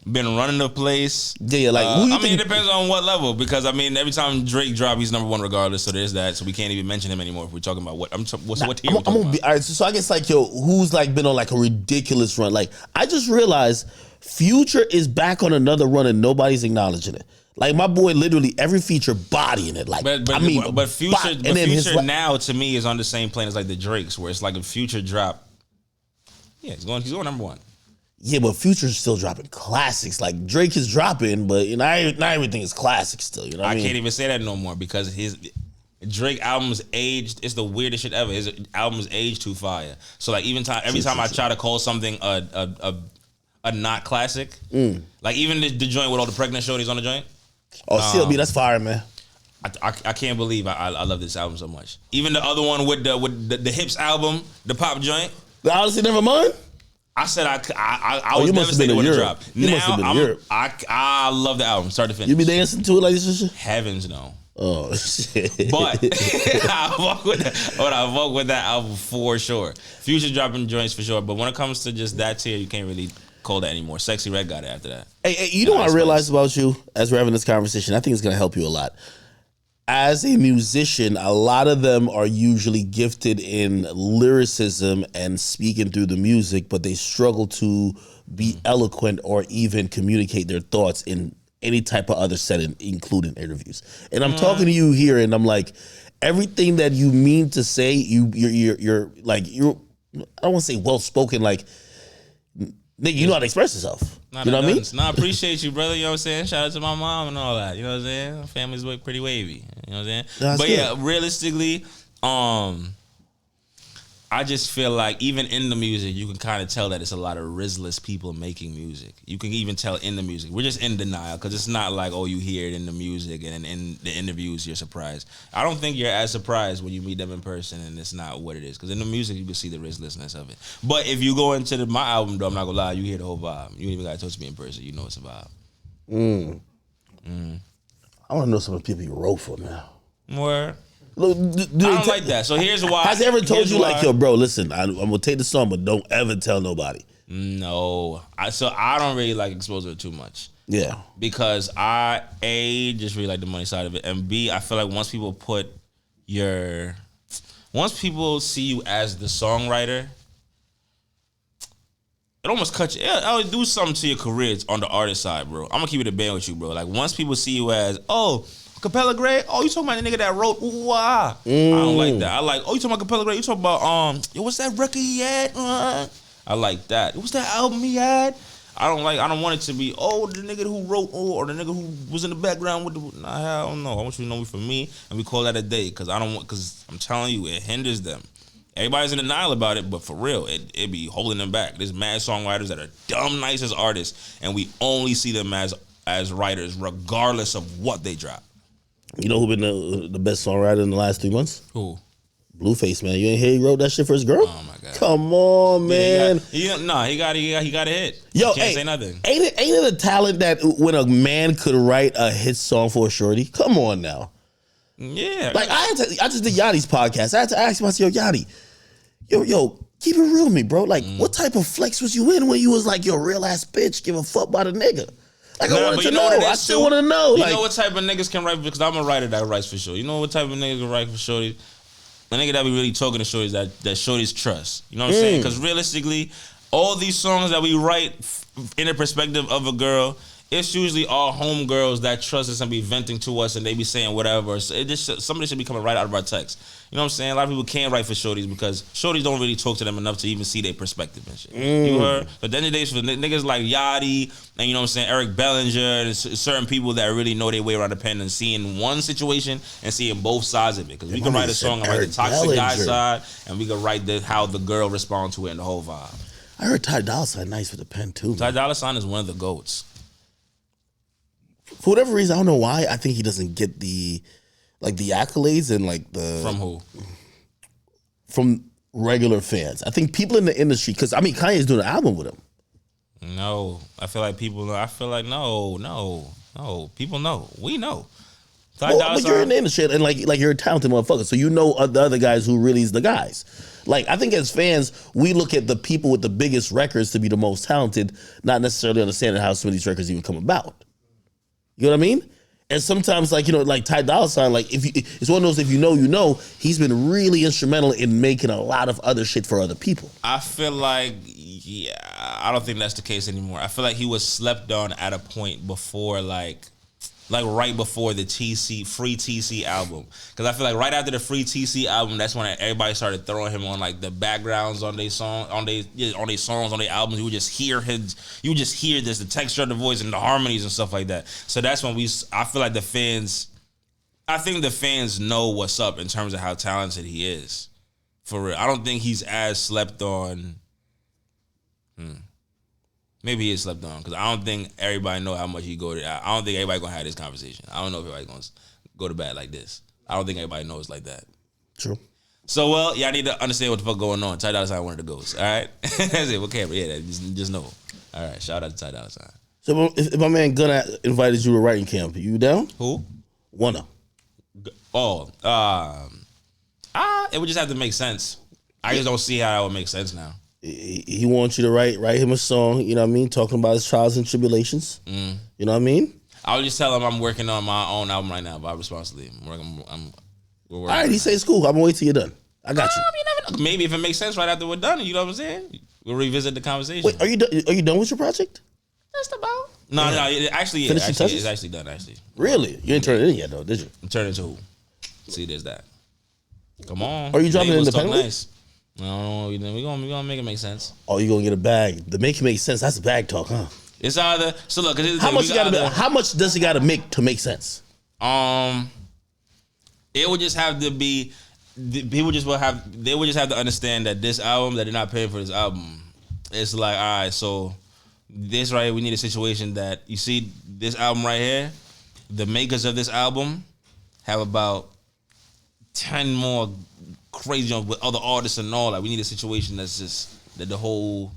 Been running the place. Yeah, like who you think? It depends on what level, because I mean, every time Drake drop, he's number one regardless. So there's that. So we can't even mention him anymore if we're talking about what tier. I'm gonna be all right. So I guess like yo, who's like been on like a ridiculous run? Like I just realized Future is back on another run and nobody's acknowledging it. Like my boy, literally every feature bodying it. Like but Future now to me is on the same plane as like the Drakes, where it's like a Future drop. Yeah, he's going number one. Yeah, but Future's still dropping classics. Like Drake is dropping, but not everything is classic still. You know what I mean? Can't even say that no more because his Drake albums aged. It's the weirdest shit ever. His albums aged too fire. So like every time I try to call something a not classic, like even the joint with all the pregnant shorties on the joint. Oh, CLB, that's fire, man. I can't believe I love this album so much. Even the other one with the Hips album, the pop joint. The Odyssey Nevermind? I said I was devastated when it dropped. You must have been in Europe. I love the album, start to finish. You be dancing to it like this and shit? Heavens no. Oh shit! But I fuck with that album for sure. Future dropping joints for sure. But when it comes to just that tier, you can't really call that anymore. Sexy Red got it after that. Hey, you know what I realized about you as we're having this conversation? I think it's gonna help you a lot. As a musician, a lot of them are usually gifted in lyricism and speaking through the music, but they struggle to be eloquent or even communicate their thoughts in any type of other setting, including interviews. And I'm talking to you here, and I'm like, everything that you mean to say, you're like, I don't want to say well spoken, like, nigga, you know how to express yourself. You know what I mean? No, I appreciate you, brother. You know what I'm saying? Shout out to my mom and all that. You know what I'm saying? Family's pretty wavy. You know what I'm saying? That's but good. yeah, realistically, I just feel like even in the music, you can kind of tell that it's a lot of RZA-less people making music. You can even tell in the music. We're just in denial because it's not like, oh, you hear it in the music and in the interviews, you're surprised. I don't think you're as surprised when you meet them in person and it's not what it is. Because in the music, you can see the RZA-lessness of it. But if you go into my album, though, I'm not going to lie, you hear the whole vibe. You ain't even got to talk to me in person. You know it's a vibe. I want to know some of the people you wrote for now. More. Look, I don't like that. So here's why. Has they ever told you like, yo, bro, listen, I'm gonna take the song, but don't ever tell nobody? No. So I don't really like exposure too much. Yeah. Because I, A, just really like the money side of it. And B, I feel like once people see you as the songwriter, it almost cuts you. It'll do something to your career on the artist side, bro. I'm gonna keep it a band with you, bro. Like once people see you as, oh, Capella Gray? Oh, you talking about the nigga that wrote ooh ah. I don't like that. I like, oh, you talking about Capella Gray? You talking about yo, what's that record he had? I like that. What's that album he had? I don't want it to be, oh, the nigga who wrote or the nigga who was in the background with the I don't know. I want you to know me for me and we call that a day because I'm telling you, it hinders them. Everybody's in denial about it, but for real, it be holding them back. There's mad songwriters that are dumb nice as artists, and we only see them as writers regardless of what they drop. You know who been the best songwriter in the last 3 months? Who? Blueface, man. You ain't hear he wrote that shit for his girl? Oh my god! Come on, man. He got a hit. Yo, can't say nothing. Ain't it a talent that when a man could write a hit song for a shorty? Come on now. Yeah. Like I just did Yachty's podcast. I had to ask him, I said, yo, Yachty, yo, keep it real with me, bro. Like, what type of flex was you in when you was like your real ass bitch, give a fuck about a nigga? Like, I wanted to know. I still want to know. You know what type of niggas can write? Because I'm a writer that writes for sure. You know what type of niggas can write for shorties? A nigga that be really talking to shorties that shorties trust. You know what I'm saying? Because realistically, all these songs that we write in the perspective of a girl, it's usually all homegirls that trust us and be venting to us and they be saying whatever. So somebody should be coming right out of our text. You know what I'm saying? A lot of people can't write for shorties because shorties don't really talk to them enough to even see their perspective and shit. You heard? But then the days for niggas like Yachty and you know what I'm saying, Eric Bellinger and certain people that really know their way around the pen and seeing one situation and seeing both sides of it. Because we can write a song and write the toxic guy side and we can write how the girl responds to it and the whole vibe. I heard Ty Dolla $ign nice with the pen too. Ty Dolla $ign is one of the GOATs. For whatever reason, I don't know why. I think he doesn't get the accolades and like the from who? From regular fans. I think people in the industry, because I mean Kanye's doing an album with him. No, I feel like no. People know. We know. But you're in the industry and like you're a talented motherfucker, so you know the other guys who really is the guys. Like I think as fans, we look at the people with the biggest records to be the most talented, not necessarily understanding how some of these records even come about. You know what I mean? And sometimes, like, you know, like Ty Dolla $ign, like, it's one of those, if you know, he's been really instrumental in making a lot of other shit for other people. I feel like, yeah, I don't think that's the case anymore. I feel like he was slept on at a point before, like right before the Free TC album. Because I feel like right after the Free TC album, that's when everybody started throwing him on like the backgrounds on their songs, on their albums. You would just hear the texture of the voice and the harmonies and stuff like that. So that's when I feel like the fans know what's up in terms of how talented he is. For real. I don't think he's as slept on. Maybe he is slept on because I don't think everybody know how much he go to. I don't think everybody gonna have this conversation. I don't know if everybody gonna go to bat like this. I don't think everybody knows like that. True. So well, y'all need to understand what the fuck going on. Ty Dolla $ign one of the ghosts. All right, that's it. Okay, but yeah, just know. All right, shout out to Ty Dolla $ign. So if my man Gunna invited you to writing camp, you down? Who? Wanna. It would just have to make sense. I just don't see how that would make sense now. He wants you to write him a song, you know what I mean, talking about his trials and tribulations. You know what I mean? I would just tell him I'm working on my own album right now, Vibe Responsibly. We're working all right, he says cool. I'm gonna wait till you're done. I got you. You never know. Maybe if it makes sense right after we're done, you know what I'm saying? We'll revisit the conversation. Wait, are you done with your project? Just about. No, it actually is. It's actually done, actually. Really? You ain't turned it in yet, though, did you? Turn it to who? See, there's that. Come on. Are you dropping it independently? Nice. No, we're gonna make it make sense. Oh, you gonna get a bag. The make it make sense, that's a bag talk, huh? It's either, so look, how much does it gotta make to make sense? It would just have to be, they would just have to understand that this album, that they're not paying for this album. It's like, all right, so this right here, we need a situation that, you see this album right here, the makers of this album have about 10 more crazy ones with other artists and all that. We need a situation that's just, that the whole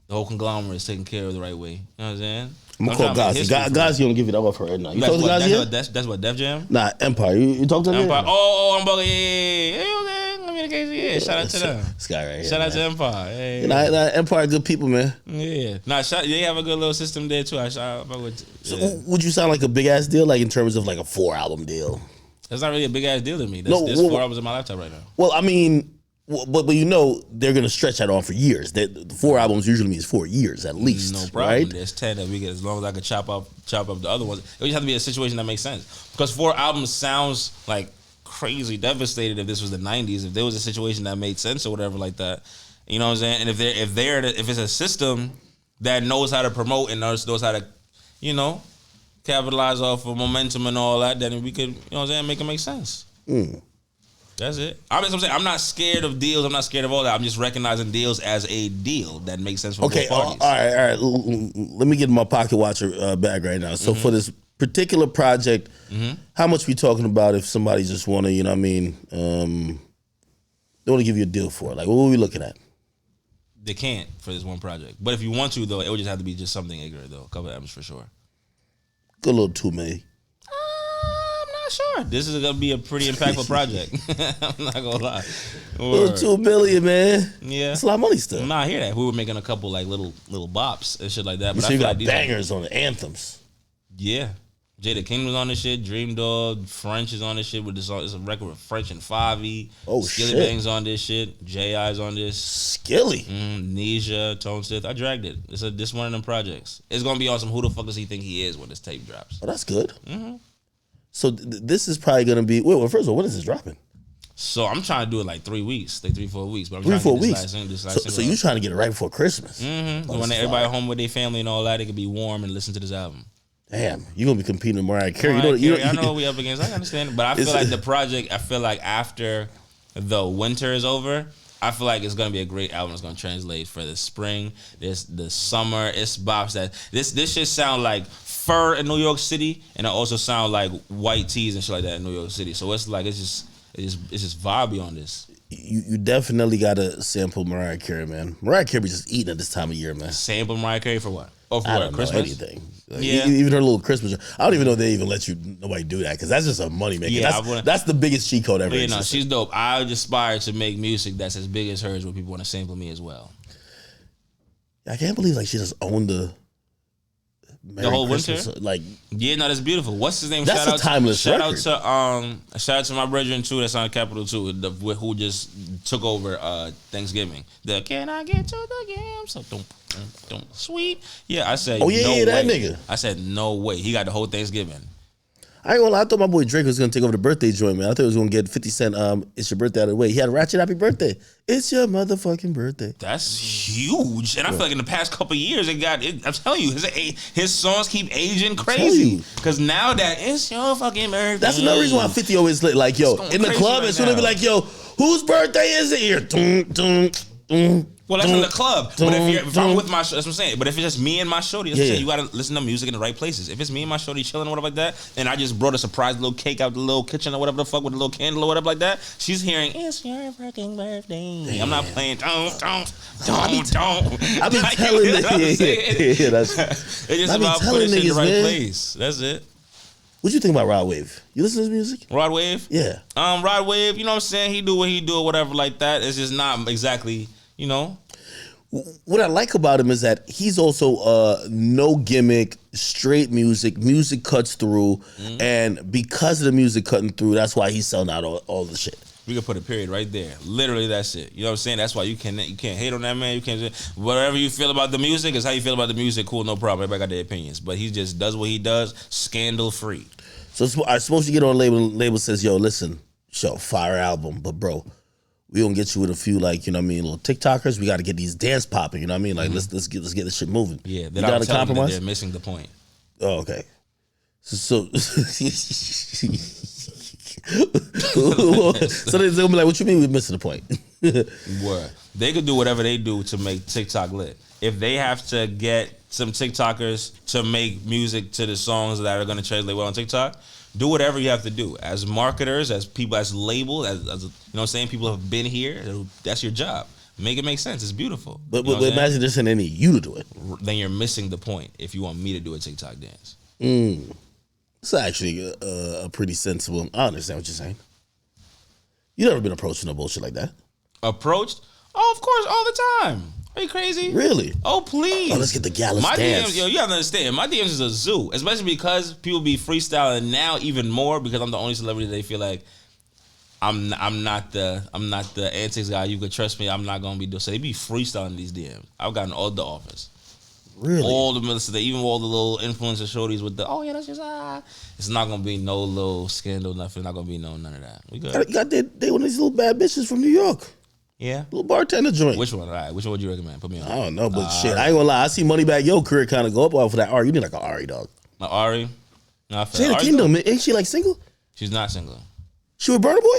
conglomerate is taken care of the right way. You know what I'm saying? I'm gonna call Gazi. Gazi don't give it up for right now. You talk to Gazi yet? That's what, Def Jam? Nah, Empire. You talk to them? Empire. Oh, I'm bugging. Yeah. Communication. Yeah, shout out to them. This guy right here. Shout out to Empire. Hey. Empire, good people, man. Yeah. They have a good little system there too. So would you sound like a big ass deal, like in terms of like a 4-album deal? That's not really a big ass deal to me. There's 4 albums in my laptop right now. Well, I mean, but you know they're gonna stretch that on for years. The 4 albums usually means 4 years at least. No problem. Right? There's 10 that we get, as long as I can chop up the other ones. It would just have to be a situation that makes sense. Because 4 albums sounds like crazy devastated if this was the 90s. If there was a situation that made sense or whatever like that, you know what I'm saying? And if it's a system that knows how to promote and knows how to, you know, capitalize off of momentum and all that, then we could, you know what I'm saying, make it make sense. That's it. I'm not scared of deals. I'm not scared of all that. I'm just recognizing deals as a deal that makes sense for both parties. All right. Let me get in my pocket watcher bag right now. So for this particular project, how much we talking about if somebody just want to, you know what I mean, they want to give you a deal for it? Like, what are we looking at? They can't for this one project. But if you want to, though, it would just have to be just something ignorant, though. A couple of M's for sure. Good little 2 million. Sure. This is gonna be a pretty impactful project. I'm not gonna lie. Little 2 million, man. Yeah, it's a lot of money still. Nah, I hear that. We were making a couple like little bops and shit like that. But so you got bangers on the anthems. Yeah, Jada King was on this shit. Dream Dog, French is on this shit with this. It's a record with French and 5E. Oh Skilly shit. Bang's on this shit. J.I.'s on this. Skilly. Nisha, Tone Sith. I dragged it. This one of them projects. It's gonna be on some who the fuck does he think he is when this tape drops. Oh, that's good. So this is probably gonna be. Well, first of all, when is this dropping? So I'm trying to do it like 3 weeks, like 3-4 weeks. But I'm 3-4 weeks. So you trying to get it right before Christmas? When everybody home with their family and all that, it could be warm and listen to this album. Damn, you gonna be competing with Mariah Carey? I know what we up against. I understand, but I feel like the project. I feel like after the winter is over, I feel like it's gonna be a great album. It's gonna translate for the spring, the summer. It's bops that this shit sound like fur in New York City, and it also sound like white tees and shit like that in New York City. So it's like it's just vibey on this. You definitely gotta sample Mariah Carey, man. Mariah Carey be just eating at this time of year, man. Sample Mariah Carey for what? Oh, for I what? don't Christmas? know, anything. Like, yeah. Even her little Christmas. I don't even know if they even let nobody do that because that's just a money maker. Yeah, that's the biggest cheat code ever. Yeah, no, she's dope. I aspire to make music that's as big as hers, where people want to sample me as well. I can't believe like she just owned the whole Christmas, winter. Like, yeah, no, that's beautiful. What's his name? That's a timeless record. Shout out to my brethren too. That's on Capella too, who just took over Thanksgiving. The Can I Get to the Game? So don't sweet. Yeah, I said. Oh yeah, no yeah, way. that nigga. I said no way. He got the whole Thanksgiving. I ain't gonna lie, I thought my boy Drake was gonna take over the birthday joint, man. I thought he was gonna get 50 Cent. It's your birthday out of the way. He had a ratchet happy birthday. It's your motherfucking birthday. That's huge, and I feel like in the past couple of years, I'm telling you, his songs keep aging crazy. Because now that it's your fucking birthday, that's another reason why 50 always lit. Like yo, in the club, as soon as they be like, yo, whose birthday is it here? Well, that's in the club. But if I'm with my, that's what I'm saying. But if it's just me and my shorty, that's what I'm saying. You gotta listen to music in the right places. If it's me and my shorty chilling or whatever like that, and I just brought a surprise little cake out the little kitchen or whatever the fuck with a little candle or whatever like that, she's hearing it's your fucking birthday. Damn. I'm not playing. Don't. I've been telling niggas. Yeah, that's. It's just about putting it in the right place. That's it. What you think about Rod Wave? You listen to his music? Rod Wave? Yeah. Rod Wave, you know what I'm saying? He do what he do or whatever like that. It's just not exactly, you know. What I like about him is that he's also no gimmick, straight music. Music cuts through, and because of the music cutting through, that's why he's selling out all the shit. We could put a period right there. Literally, that's it. You know what I'm saying? That's why you can't hate on that man. You can't. Whatever you feel about the music is how you feel about the music. Cool, no problem. Everybody got their opinions, but he just does what he does, scandal free. So I supposed to get on a label says, yo, listen, fire album, but bro, we gonna get you with a few, like, you know what I mean, little TikTokers. We got to get these dance popping. You know what I mean? Like, let's get this shit moving. Yeah, that I'm telling them that they're missing the point. Oh, okay. So they're gonna be like, what you mean we're missing the point? Word. They could do whatever they do to make TikTok lit. If they have to get some TikTokers to make music to the songs that are going to translate well on TikTok, do whatever you have to do. As marketers, as people, as label, as you know what I'm saying, people have been here. That's your job. Make it make sense. It's beautiful. But imagine there's any you to do it. Then you're missing the point if you want me to do a TikTok dance. It's actually a pretty sensible. I understand what you're saying. You never been approached no bullshit like that? Approached? Oh, of course, all the time. Are you crazy? Really? Oh, please. Oh, let's get the Gyalis my dance. DMs, yo, you have to understand. My DMs is a zoo, especially because people be freestyling now even more because I'm the only celebrity they feel like I'm not the antics guy. You could trust me. I'm not gonna be doing. So they be freestyling these DMs. I've gotten all the offers. Really? All the military, even all the little influencer shorties with the that's just It's not gonna be no little scandal, nothing. Not gonna be none of that. We good. You got they one of these little bad bitches from New York. Yeah. Little bartender joint. Which one? All right. Which one would you recommend? Put me on. I don't know, but shit, I ain't gonna lie. I see Moneybag Yo career kind of go up off of that Ari. You need like an Ari, dog. My Ari? No, Jada Kingdom, ain't she like single? She's not single. She with Burna Boy?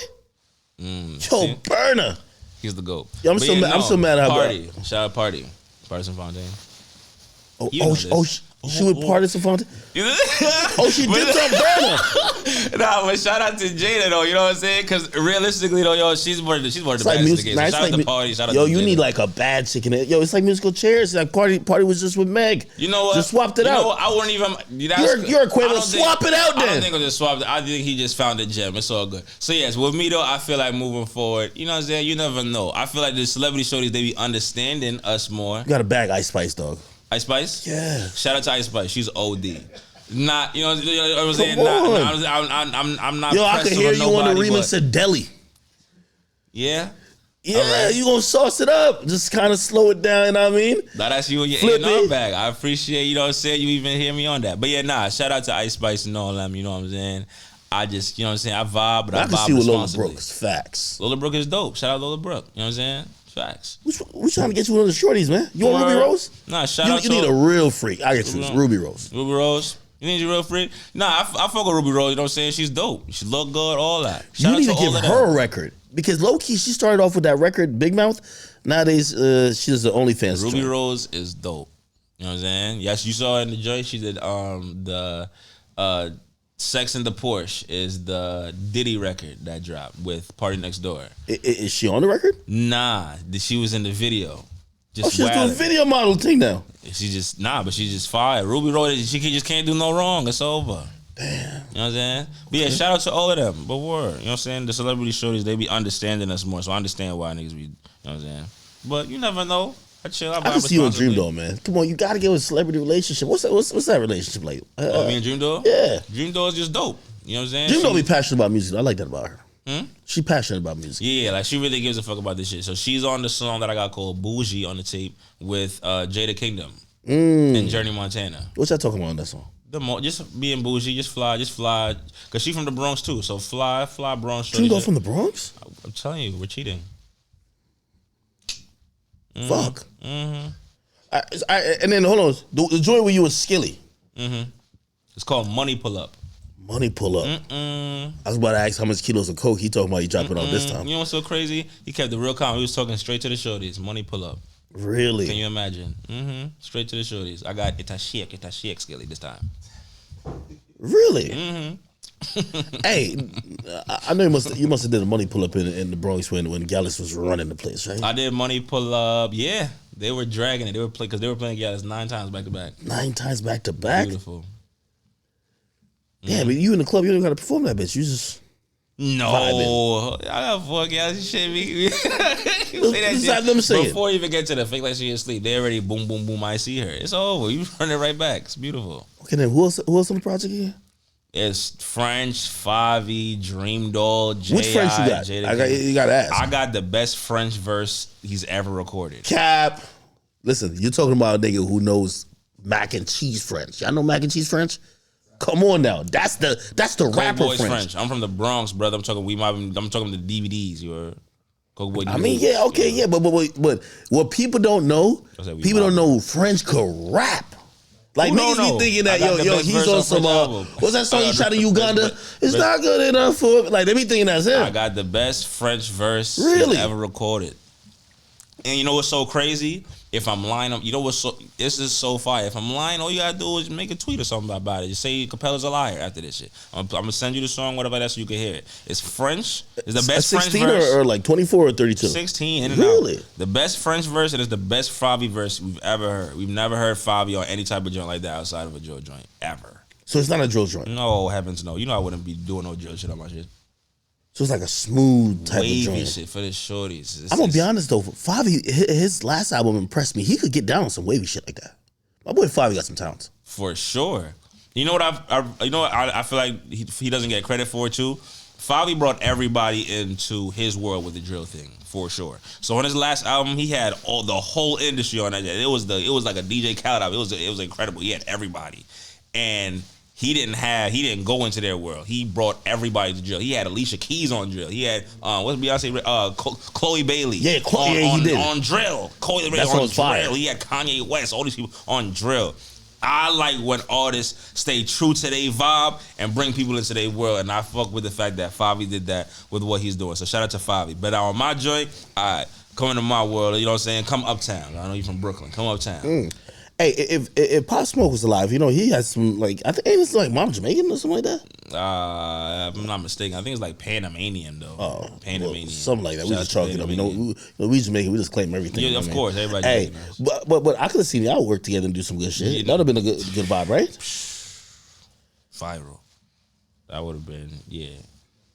Yo, Burna. He's the GOAT. Yo, I'm so mad at her. Party. Shout out Party. Partisan Fontaine. She would Partisan Fontaine? She dipped on Burna. Nah, but shout out to Jada though, you know what I'm saying? Because realistically though, yo, she's more the baddest in the game. Shout out to Party, shout out to Jada. Yo, you need like a bad chick in it. Yo, it's like musical chairs. Like Party was just with Meg. You know what? Just swapped it out. You know what? I wouldn't even. You're equivalent. Swap it out then. I don't think I'll just swap it. I think he just found a gem. It's all good. So yes, with me though, I feel like moving forward, you know what I'm saying? You never know. I feel like the celebrity shorties, they be understanding us more. You got a bag Ice Spice, dog. Ice Spice? Yeah. Shout out to Ice Spice. She's OD. Not, you know what I'm saying? I'm not. Yo, I can hear you on the remix of Deli. Yeah? Yeah, you gonna sauce it up. Just kind of slow it down, you know what I mean? Nah, that's you and your A&R bag. I appreciate, you know what I'm saying, you even hear me on that. But yeah, shout out to Ice Spice and all them, you know what I'm saying? I just, you know what I'm saying, I vibe, but I vibe can see with Lola responsibly. Brooks, facts. Lola Brooke is dope. Shout out Lola Brooke, you know what I'm saying? Facts. We trying to get you one of the shorties, man. You want Ruby Rose? Nah, shout out to you need a real freak. I get you Ruby Rose. Ruby Rose? You need your real freak? Nah, I fuck with Ruby Rose, you know what I'm saying? She's dope. She look good, all that. You need to give her a record. Because low-key, she started off with that record, Big Mouth. Nowadays, she's the OnlyFans. Ruby Rose is dope. You know what I'm saying? Yes, you saw her in the joint. She did the Sex in the Porsche is the Diddy record that dropped with Party Next Door. Is she on the record? Nah, she was in the video. She's doing video model thing now. She's just fire. Ruby Rose, she just can't do no wrong. It's over. Damn. You know what I'm saying? But yeah, shout out to all of them. But word, you know what I'm saying? The celebrity shorties, they be understanding us more. So I understand why niggas be, you know what I'm saying? But you never know. I chill. I can see you in Dream Doll, man. Come on, you got to get with a celebrity relationship. What's that relationship like? Me and Dream Doll? Yeah. Dream Doll is just dope. You know what I'm saying? Dream Doll be passionate about music. I like that about her. She passionate about music. Yeah, like she really gives a fuck about this shit. So she's on the song that I got called Bougie on the tape with Jada Kingdom and Journey Montana. What's that talking about on that song? Just being bougie, just fly. Cause she from the Bronx too, so fly Bronx. Dream Doll from the Bronx? I'm telling you, we're cheating. Fuck. And then hold on, the joint where you was Skilly. It's called Money Pull Up. Money Pull Up. I was about to ask how much kilos of coke he talking about. He dropping off this time. You know what's so crazy? He kept the real comment. He was talking straight to the shorties. Money Pull Up. Really? Can you imagine? Straight to the shorties. I got it's a shake, Skilly this time. Really? Hey, I know you must have did a Money Pull Up in the Bronx when Gyalis was running the place, right? I did Money Pull Up. Yeah, they were dragging it. They were playing Gyalis 9 times back to back. 9 times back to back. Beautiful. Damn, but you in the club, you don't got to perform that bitch. You just no. I got fuck y'all. She shit me. You say that shit them sing before you even get to the fake like she asleep. They already boom, boom, boom. I see her. It's over. You run it right back. It's beautiful. Okay, then who else on the project again? It's French, Favi, Dream Doll, J.I. Which French you got? You got to ask. I got the best French verse he's ever recorded. Cap. Listen, you're talking about a nigga who knows mac and cheese French. Y'all know mac and cheese French? Come on now. That's the rapper French. I'm from the Bronx, brother. I'm talking the DVDs. You're I mean, yeah, okay, yeah, but what people don't know, people don't know French could rap. Like niggas be thinking that yo he's on some what's that song he shot in Uganda? It's not good enough for like they be thinking that's him. I got the best French verse ever recorded. And you know what's so crazy? If I'm lying, you know what's this is so fire. If I'm lying, all you gotta do is make a tweet or something about it. Just say Capella's a liar after this shit. I'm gonna send you the song, whatever that, so you can hear it. It's French. It's the best French verse. or like 24 or 32? 16. In and really? Out. The best French verse, and it's the best Favi verse we've ever heard. We've never heard Favi on any type of joint like that outside of a drill joint ever. So it's not a drill joint. No, heavens no. You know I wouldn't be doing no drill shit on my shit. So it's like a smooth type wavy of joint. Shit for the shorties. I'm gonna be honest though, Favi, his last album impressed me. He could get down on some wavy shit like that. My boy Favi got some talent. For sure. You know what I feel like he doesn't get credit for too? Favi brought everybody into his world with the drill thing, for sure. So on his last album, he had the whole industry on that. It was like a DJ Khaled album. It was incredible. He had everybody. And he didn't go into their world. He brought everybody to drill. He had Alicia Keys on drill. He had what's Beyonce? Chloe Bailey. Yeah, he did on drill. Chloe Bailey on drill. Fire. He had Kanye West. All these people on drill. I like when artists stay true to their vibe and bring people into their world, and I fuck with the fact that Favi did that with what he's doing. So shout out to Favi. But on my joint, all right, come into my world. You know what I'm saying? Come uptown. I know you're from Brooklyn. Come uptown. Hey, if Pop Smoke was alive, you know, he has some, like, I think it's like Mom Jamaican or something like that. If I'm not mistaken, I think it's like Panamanian, though. Oh, Panamanian. Well, something like that. We just chalk it up. You know, we Jamaican, we just claim everything. Yeah, of course. Everybody. Hey, but I could have seen y'all work together and do some good shit. That would have been a good vibe, right? Viral. That would have been, yeah.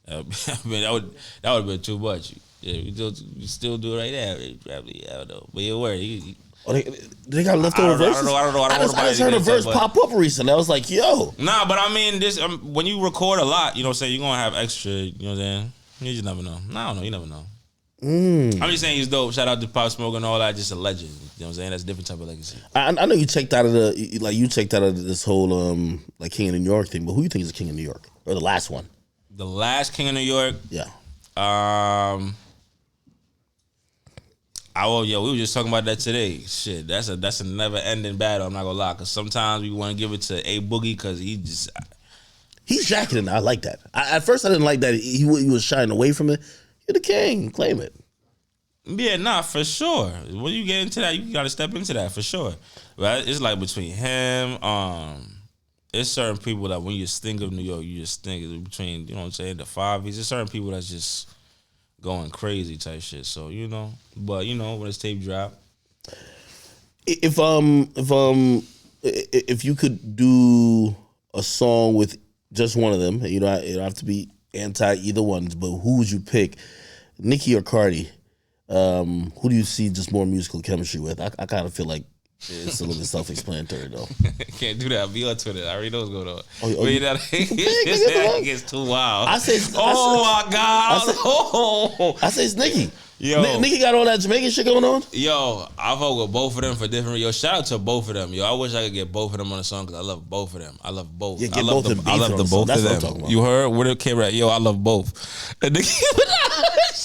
I mean, that would have been too much. Yeah, we still do it right now. Probably, I don't know. But it worked. They got leftover verses? I don't know. I just heard a verse pop up recently. I was like, yo. Nah, but I mean, this when you record a lot, you know what I'm saying, you're going to have extra, you know what I'm saying? You just never know. I don't know. You never know. I'm just saying he's dope. Shout out to Pop Smoke and all that. Just a legend. You know what I'm saying? That's a different type of legacy. I know you checked out of this whole like King of New York thing, but who you think is the King of New York? Or the last one? The last King of New York? Yeah. We were just talking about that today. Shit, that's a never ending battle. I'm not gonna lie, because sometimes we want to give it to A Boogie because he's jacking it. I like that. At first, I didn't like that he was shying away from it. You're the king, claim it. Yeah, nah, for sure. When you get into that, you gotta step into that for sure. But it's like between him, there's certain people that when you just think of New York, you just think of between, you know what I'm saying, the Favies. There's certain people that's just going crazy type shit. So, you know, but you know, when his tape drop. If you could do a song with just one of them, you know, it don't have to be anti either one, but who would you pick? Nicki or Cardi? Who do you see just more musical chemistry with? I kind of feel like it's a little bit self-explanatory though. Can't do that. Be on Twitter. I already know what's going on. It gets too wild. I say, my God. I say it's Nicki. Yo, Nicki got all that Jamaican shit going on. Yo, I fuck with both of them for different. Yo, shout out to both of them. Yo, I wish I could get both of them on the song because I love both of them. I love both. Yeah, I love the both of them. You heard where the camera at? Yo, I love both.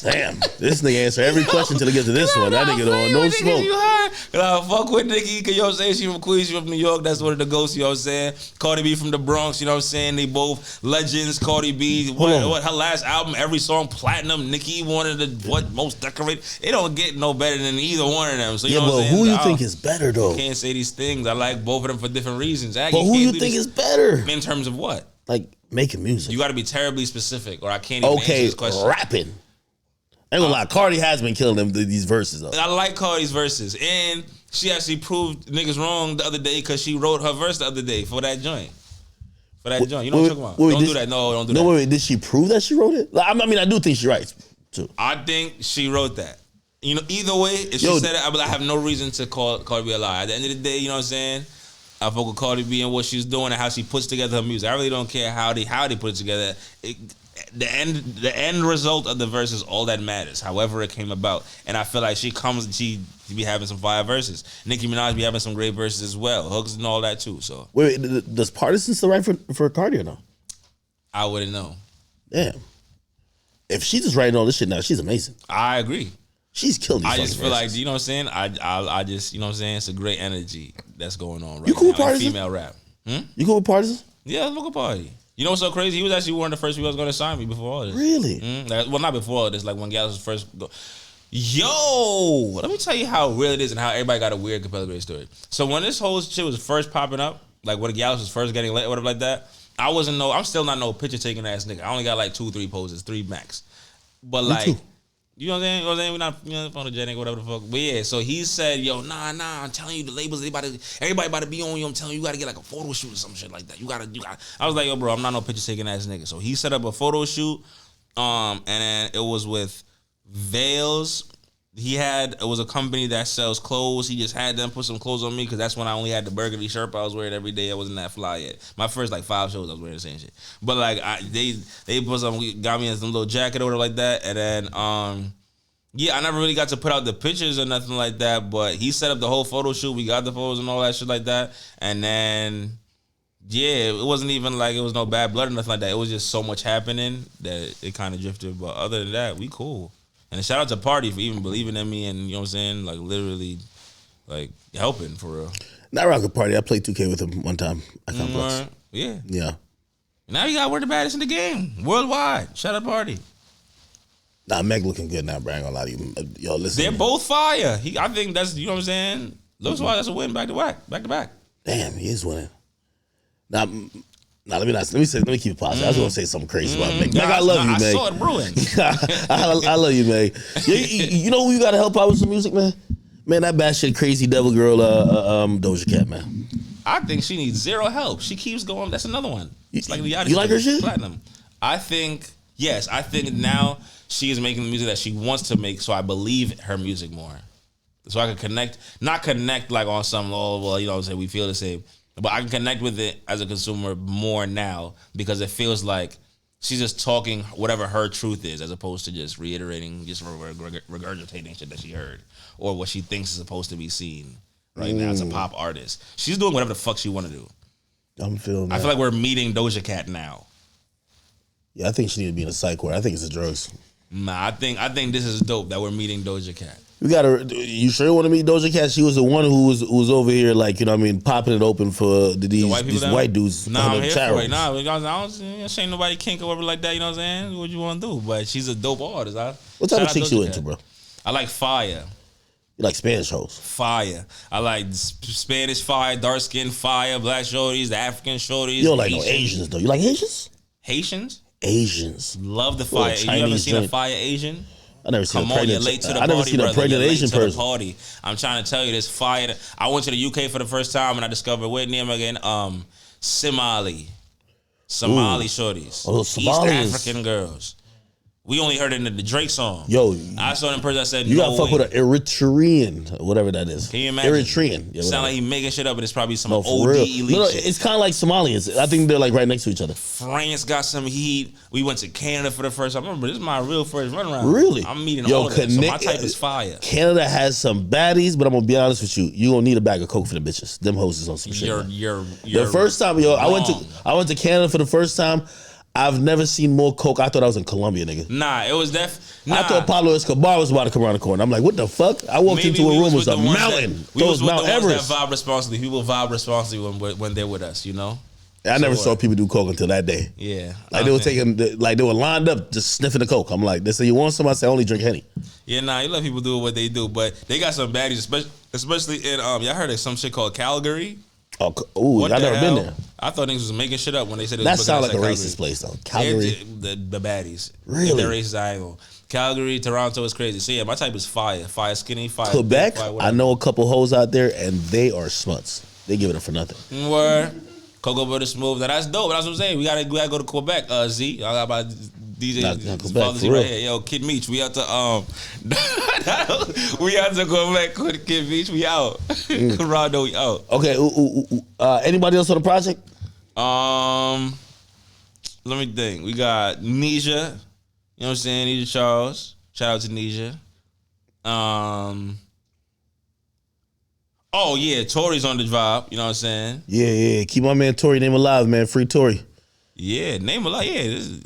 Damn, this nigga answer every question till he get to this one. That nigga don't no smoke. You heard? I fuck with Nicki because, you know what I'm saying, she from Queens, she from New York. That's one of the ghosts, you know what I'm saying? Cardi B from the Bronx, you know what I'm saying? They both legends. Cardi B, what her last album, every song platinum. Nicki one of the most decorated. It don't get no better than either one of them. So, you know what I'm saying? Who you think is better though? I can't say these things. I like both of them for different reasons. But who you think is better? In terms of what? Like making music. You got to be terribly specific or I can't even answer this question. Rapping. I ain't gonna lie, Cardi has been killing them these verses though. I like Cardi's verses, and she actually proved niggas wrong the other day because she wrote her verse the other day for that joint. for that joint. You know what I'm talking about? Don't do that. No, don't do that. No, wait, did she prove that she wrote it? Like, I mean, I do think she writes too. I think she wrote that. You know, either way, if she said it, I have no reason to call Cardi B a lie. At the end of the day, you know what I'm saying? I fuck with Cardi B and what she's doing and how she puts together her music. I really don't care how they put it together. The end result of the verse is all that matters. However it came about, and I feel like she be having some fire verses. Nicki Minaj be having some great verses as well, hooks and all that too. So wait, does Partisan still write for Cardi or no? I wouldn't know. Damn, if she's just writing all this shit now, she's amazing. I agree. She's killing these. I just feel like, you know what I'm saying? I just, you know what I'm saying? It's a great energy that's going on right you cool now. With Partisan? Female rap. You cool with Partisan? Yeah, look at Party. You know what's so crazy? He was actually one of the first people that was going to sign me before all this. Really? Well, not before all this. Like when Gyalis was first. Yo, let me tell you how real it is and how everybody got a weird Capella Great story. So when this whole shit was first popping up, like when Gyalis was first getting lit or whatever like that, I'm still not no picture taking ass nigga. I only got like 2-3 poses, 3 max. But like, you know what I'm saying? You know what I'm saying? We're not, you know, photogenic or whatever the fuck. But yeah, so he said, yo, nah, I'm telling you, the labels, everybody about to be on you. I'm telling you, you got to get like a photo shoot or some shit like that. You got to. I was like, yo, bro, I'm not no picture taking ass nigga. So he set up a photo shoot, and then it was with Veils. It was a company that sells clothes. He just had them put some clothes on me because that's when I only had the burgundy shirt I was wearing every day. I wasn't that fly yet. My first like 5 shows I was wearing the same shit. But like they put some, got me in some little jacket or whatever like that. And then yeah, I never really got to put out the pictures or nothing like that. But he set up the whole photo shoot. We got the photos and all that shit like that. And then yeah, it wasn't even like it was no bad blood or nothing like that. It was just so much happening that it kind of drifted. But other than that, we cool. And shout out to Party for even believing in me and, you know what I'm saying, like literally like helping for real. Not rock a Party. I played 2K with him one time. I complex. Yeah. Yeah. Now you got we're the baddest in the game. Worldwide. Shout out Party. Nah, Meg looking good now, bro. I ain't gonna lie to you. Yo, listen. They're both fire. I think that's, you know what I'm saying? Looks like that's a win back to back. Damn, he is winning. Now, let me keep it positive. I was gonna say something crazy about Meg. Meg, I love you, Meg. I saw it brewing. I love you, Meg. You know who you gotta help out with some music, man? Man, that bad shit, crazy devil girl, Doja Cat, man. I think she needs zero help. She keeps going. That's another one. It's like the You like her shit? Platinum. I think now she is making the music that she wants to make, so I believe her music more. So I can not connect like on some, oh, well, you know what I'm saying, we feel the same. But I can connect with it as a consumer more now because it feels like she's just talking whatever her truth is as opposed to just reiterating, just regurgitating shit that she heard or what she thinks is supposed to be seen right now as a pop artist. She's doing whatever the fuck she want to do. I'm feeling that. I feel like we're meeting Doja Cat now. Yeah, I think she need to be in a psych ward. I think it's the drugs. Nah, I think this is dope that we're meeting Doja Cat. You sure you want to meet Doja Cat? She was the one who was over here, like, you know what I mean, popping it open for these white dudes. Nah, I'm here for it. Nah, I don't ain't nobody kink or whatever like that, you know what I'm saying? What you want to do? But she's a dope artist. What type of chicks you into, bro? I like fire. You like Spanish hoes? Fire. I like Spanish fire, dark skin fire, black shorties, the African shorties. You don't like no Asians, though. You like Haitians? Haitians? Asians. Love the fire. You ever seen a fire Asian? I never seen a pregnant Asian person. Party. I'm trying to tell you this fire. I went to the UK for the first time and I discovered where name again? Somali shorties. Oh, Somalians. East African girls. We only heard it in the Drake song. Yo, I saw it in person. I said, you gotta fuck with an Eritrean, whatever that is. Can you imagine? Eritrean. Yeah, sound like he making shit up, but it's probably some OD elite. No, shit. it's kind of like Somalians. I think they're like right next to each other. France got some heat. We went to Canada for the first time. I remember this is my real first run around. Really? I'm meeting all of them. So my type is fire. Canada has some baddies, but I'm gonna be honest with you. You gonna need a bag of coke for the bitches. Them hoes is on some shit. You're the first time, I went to Canada for the first time. I've never seen more coke. I thought I was in Colombia, nigga. Nah, it was I thought Pablo Escobar was about to come around the corner. I'm like, what the fuck? I walked into a room, it was a mountain. Those Mount Everest. That vibe responsibly. People vibe responsibly when they're with us, you know? I never saw people do coke until that day. Yeah. Like they were they were lined up just sniffing the coke. I'm like, they say, you want some? I say, I only drink Henny. Yeah, nah, you let people do what they do, but they got some baddies, especially in, y'all heard of some shit called Calgary? Oh, I've never been there. I thought niggas was making shit up when they said it. That sounds like a racist place, though. Calgary. The baddies. Really? They're racist, I ain't gonna. Calgary, Toronto is crazy. So yeah, my type is fire. Fire skinny, fire. Quebec, fire, I know a couple hoes out there, and they are smuts. They give it up for nothing. Word. Cocoa Butter Smooth. Now that's dope. That's what I'm saying. We gotta go to Quebec. Z, I got my DJ. Father's right here. Yo, Kid Meech. We out to we out to Quebec with Kid Meech. We out. Rondo, we out. Okay. Anybody else on the project? Let me think. We got Nisha. You know what I'm saying? Nisha Charles. Shout out to Nisha. Oh yeah, Tory's on the vibe. You know what I'm saying? Yeah. Keep my man Tory name alive, man. Free Tory. Yeah, name alive.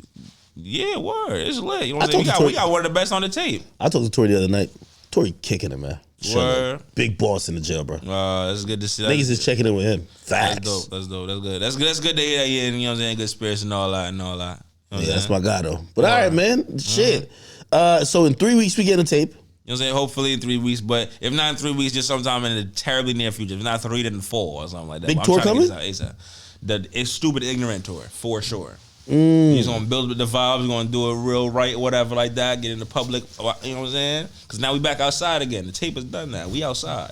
Yeah, word. It's lit. You know what I'm saying? We got one of the best on the tape. I talked to Tory the other night. Tory kicking it, man. Word. Big boss in the jail, bro. That's good to see. Niggas is checking in with him. Facts. That's dope. That's good. That's good to hear that. Yeah, you know what I'm saying? Good spirits and all that. You know that's my guy though. But all right, man. Shit. So in 3 weeks we get a tape. You know what I'm saying? Hopefully in 3 weeks, but if not in 3 weeks, just sometime in the terribly near future. If not 3, then 4 or something like that. Big tour coming? It's stupid ignorant tour for sure. He's gonna build with the vibes. He's gonna do it real right, whatever like that. Get in the public. You know what I'm saying? Because now we back outside again. The tape is done now. We outside.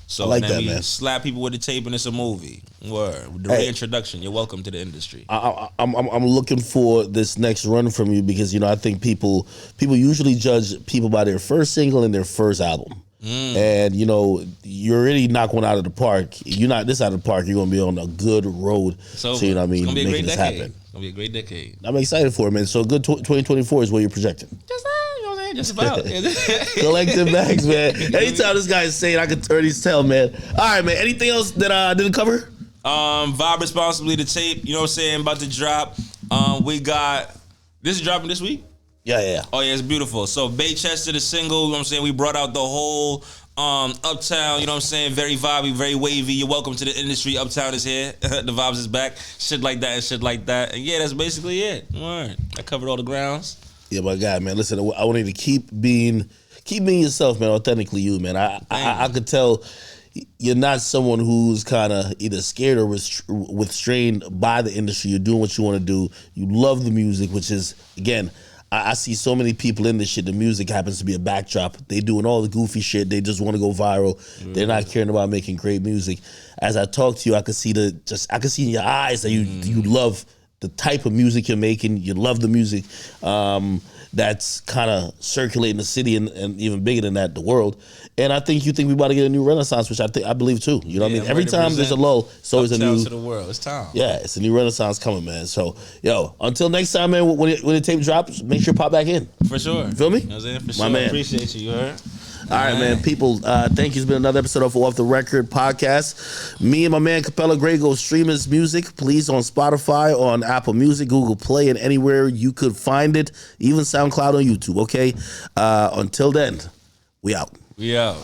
So I like then that, we man. Slap people with the tape and it's a movie. Word. The reintroduction. You're welcome to the industry. I'm looking for this next run from you because I think people usually judge people by their first single and their first album. And you're already knocked one out of the park. You're not this out of the park. You're gonna be on a good road. So you know what I mean, it's gonna be a making great this decade. happen. It's gonna be a great decade. I'm excited for it, man. So good 2024 is what you're projecting. Just about. Collective bags, man. Anytime this guy is saying, I can already tell, man. All right, man. Anything else that I didn't cover? Vibe Responsibly, the tape, you know what I'm saying, about to drop. We got, this is dropping this week? Yeah. Oh, yeah, it's beautiful. So, Baychester, the single, you know what I'm saying, we brought out the whole Uptown, you know what I'm saying, very vibey, very wavy. You're welcome to the industry. Uptown is here. The vibes is back. Shit like that and shit like that. And yeah, that's basically it. All right. I covered all the grounds. Yeah, my guy, man. Listen, I want you to keep being yourself, man. Authentically you, man. I could tell you're not someone who's kind of either scared or restrained by the industry. You're doing what you want to do. You love the music, which is, again, I see so many people in this shit. The music happens to be a backdrop. They doing all the goofy shit. They just want to go viral. They're not caring about making great music. As I talk to you, I can see in your eyes that you love the type of music you're making. You love the music that's kind of circulating the city and even bigger than that, the world. And I think we about to get a new renaissance, which I believe too. You know what I mean? Every time there's a lull, so is a new. To the world. It's time. Yeah, it's a new renaissance coming, man. So, until next time, man. When the tape drops, make sure to pop back in. For sure. You feel me? You know what I'm saying? For sure. My man. Appreciate you. You heard? All right, man. People, thank you. It's been another episode of Off the Record podcast. Me and my man Capella Gray go stream his music. Please on Spotify, on Apple Music, Google Play, and anywhere you could find it. Even SoundCloud on YouTube. Okay. Until then, we out. We out.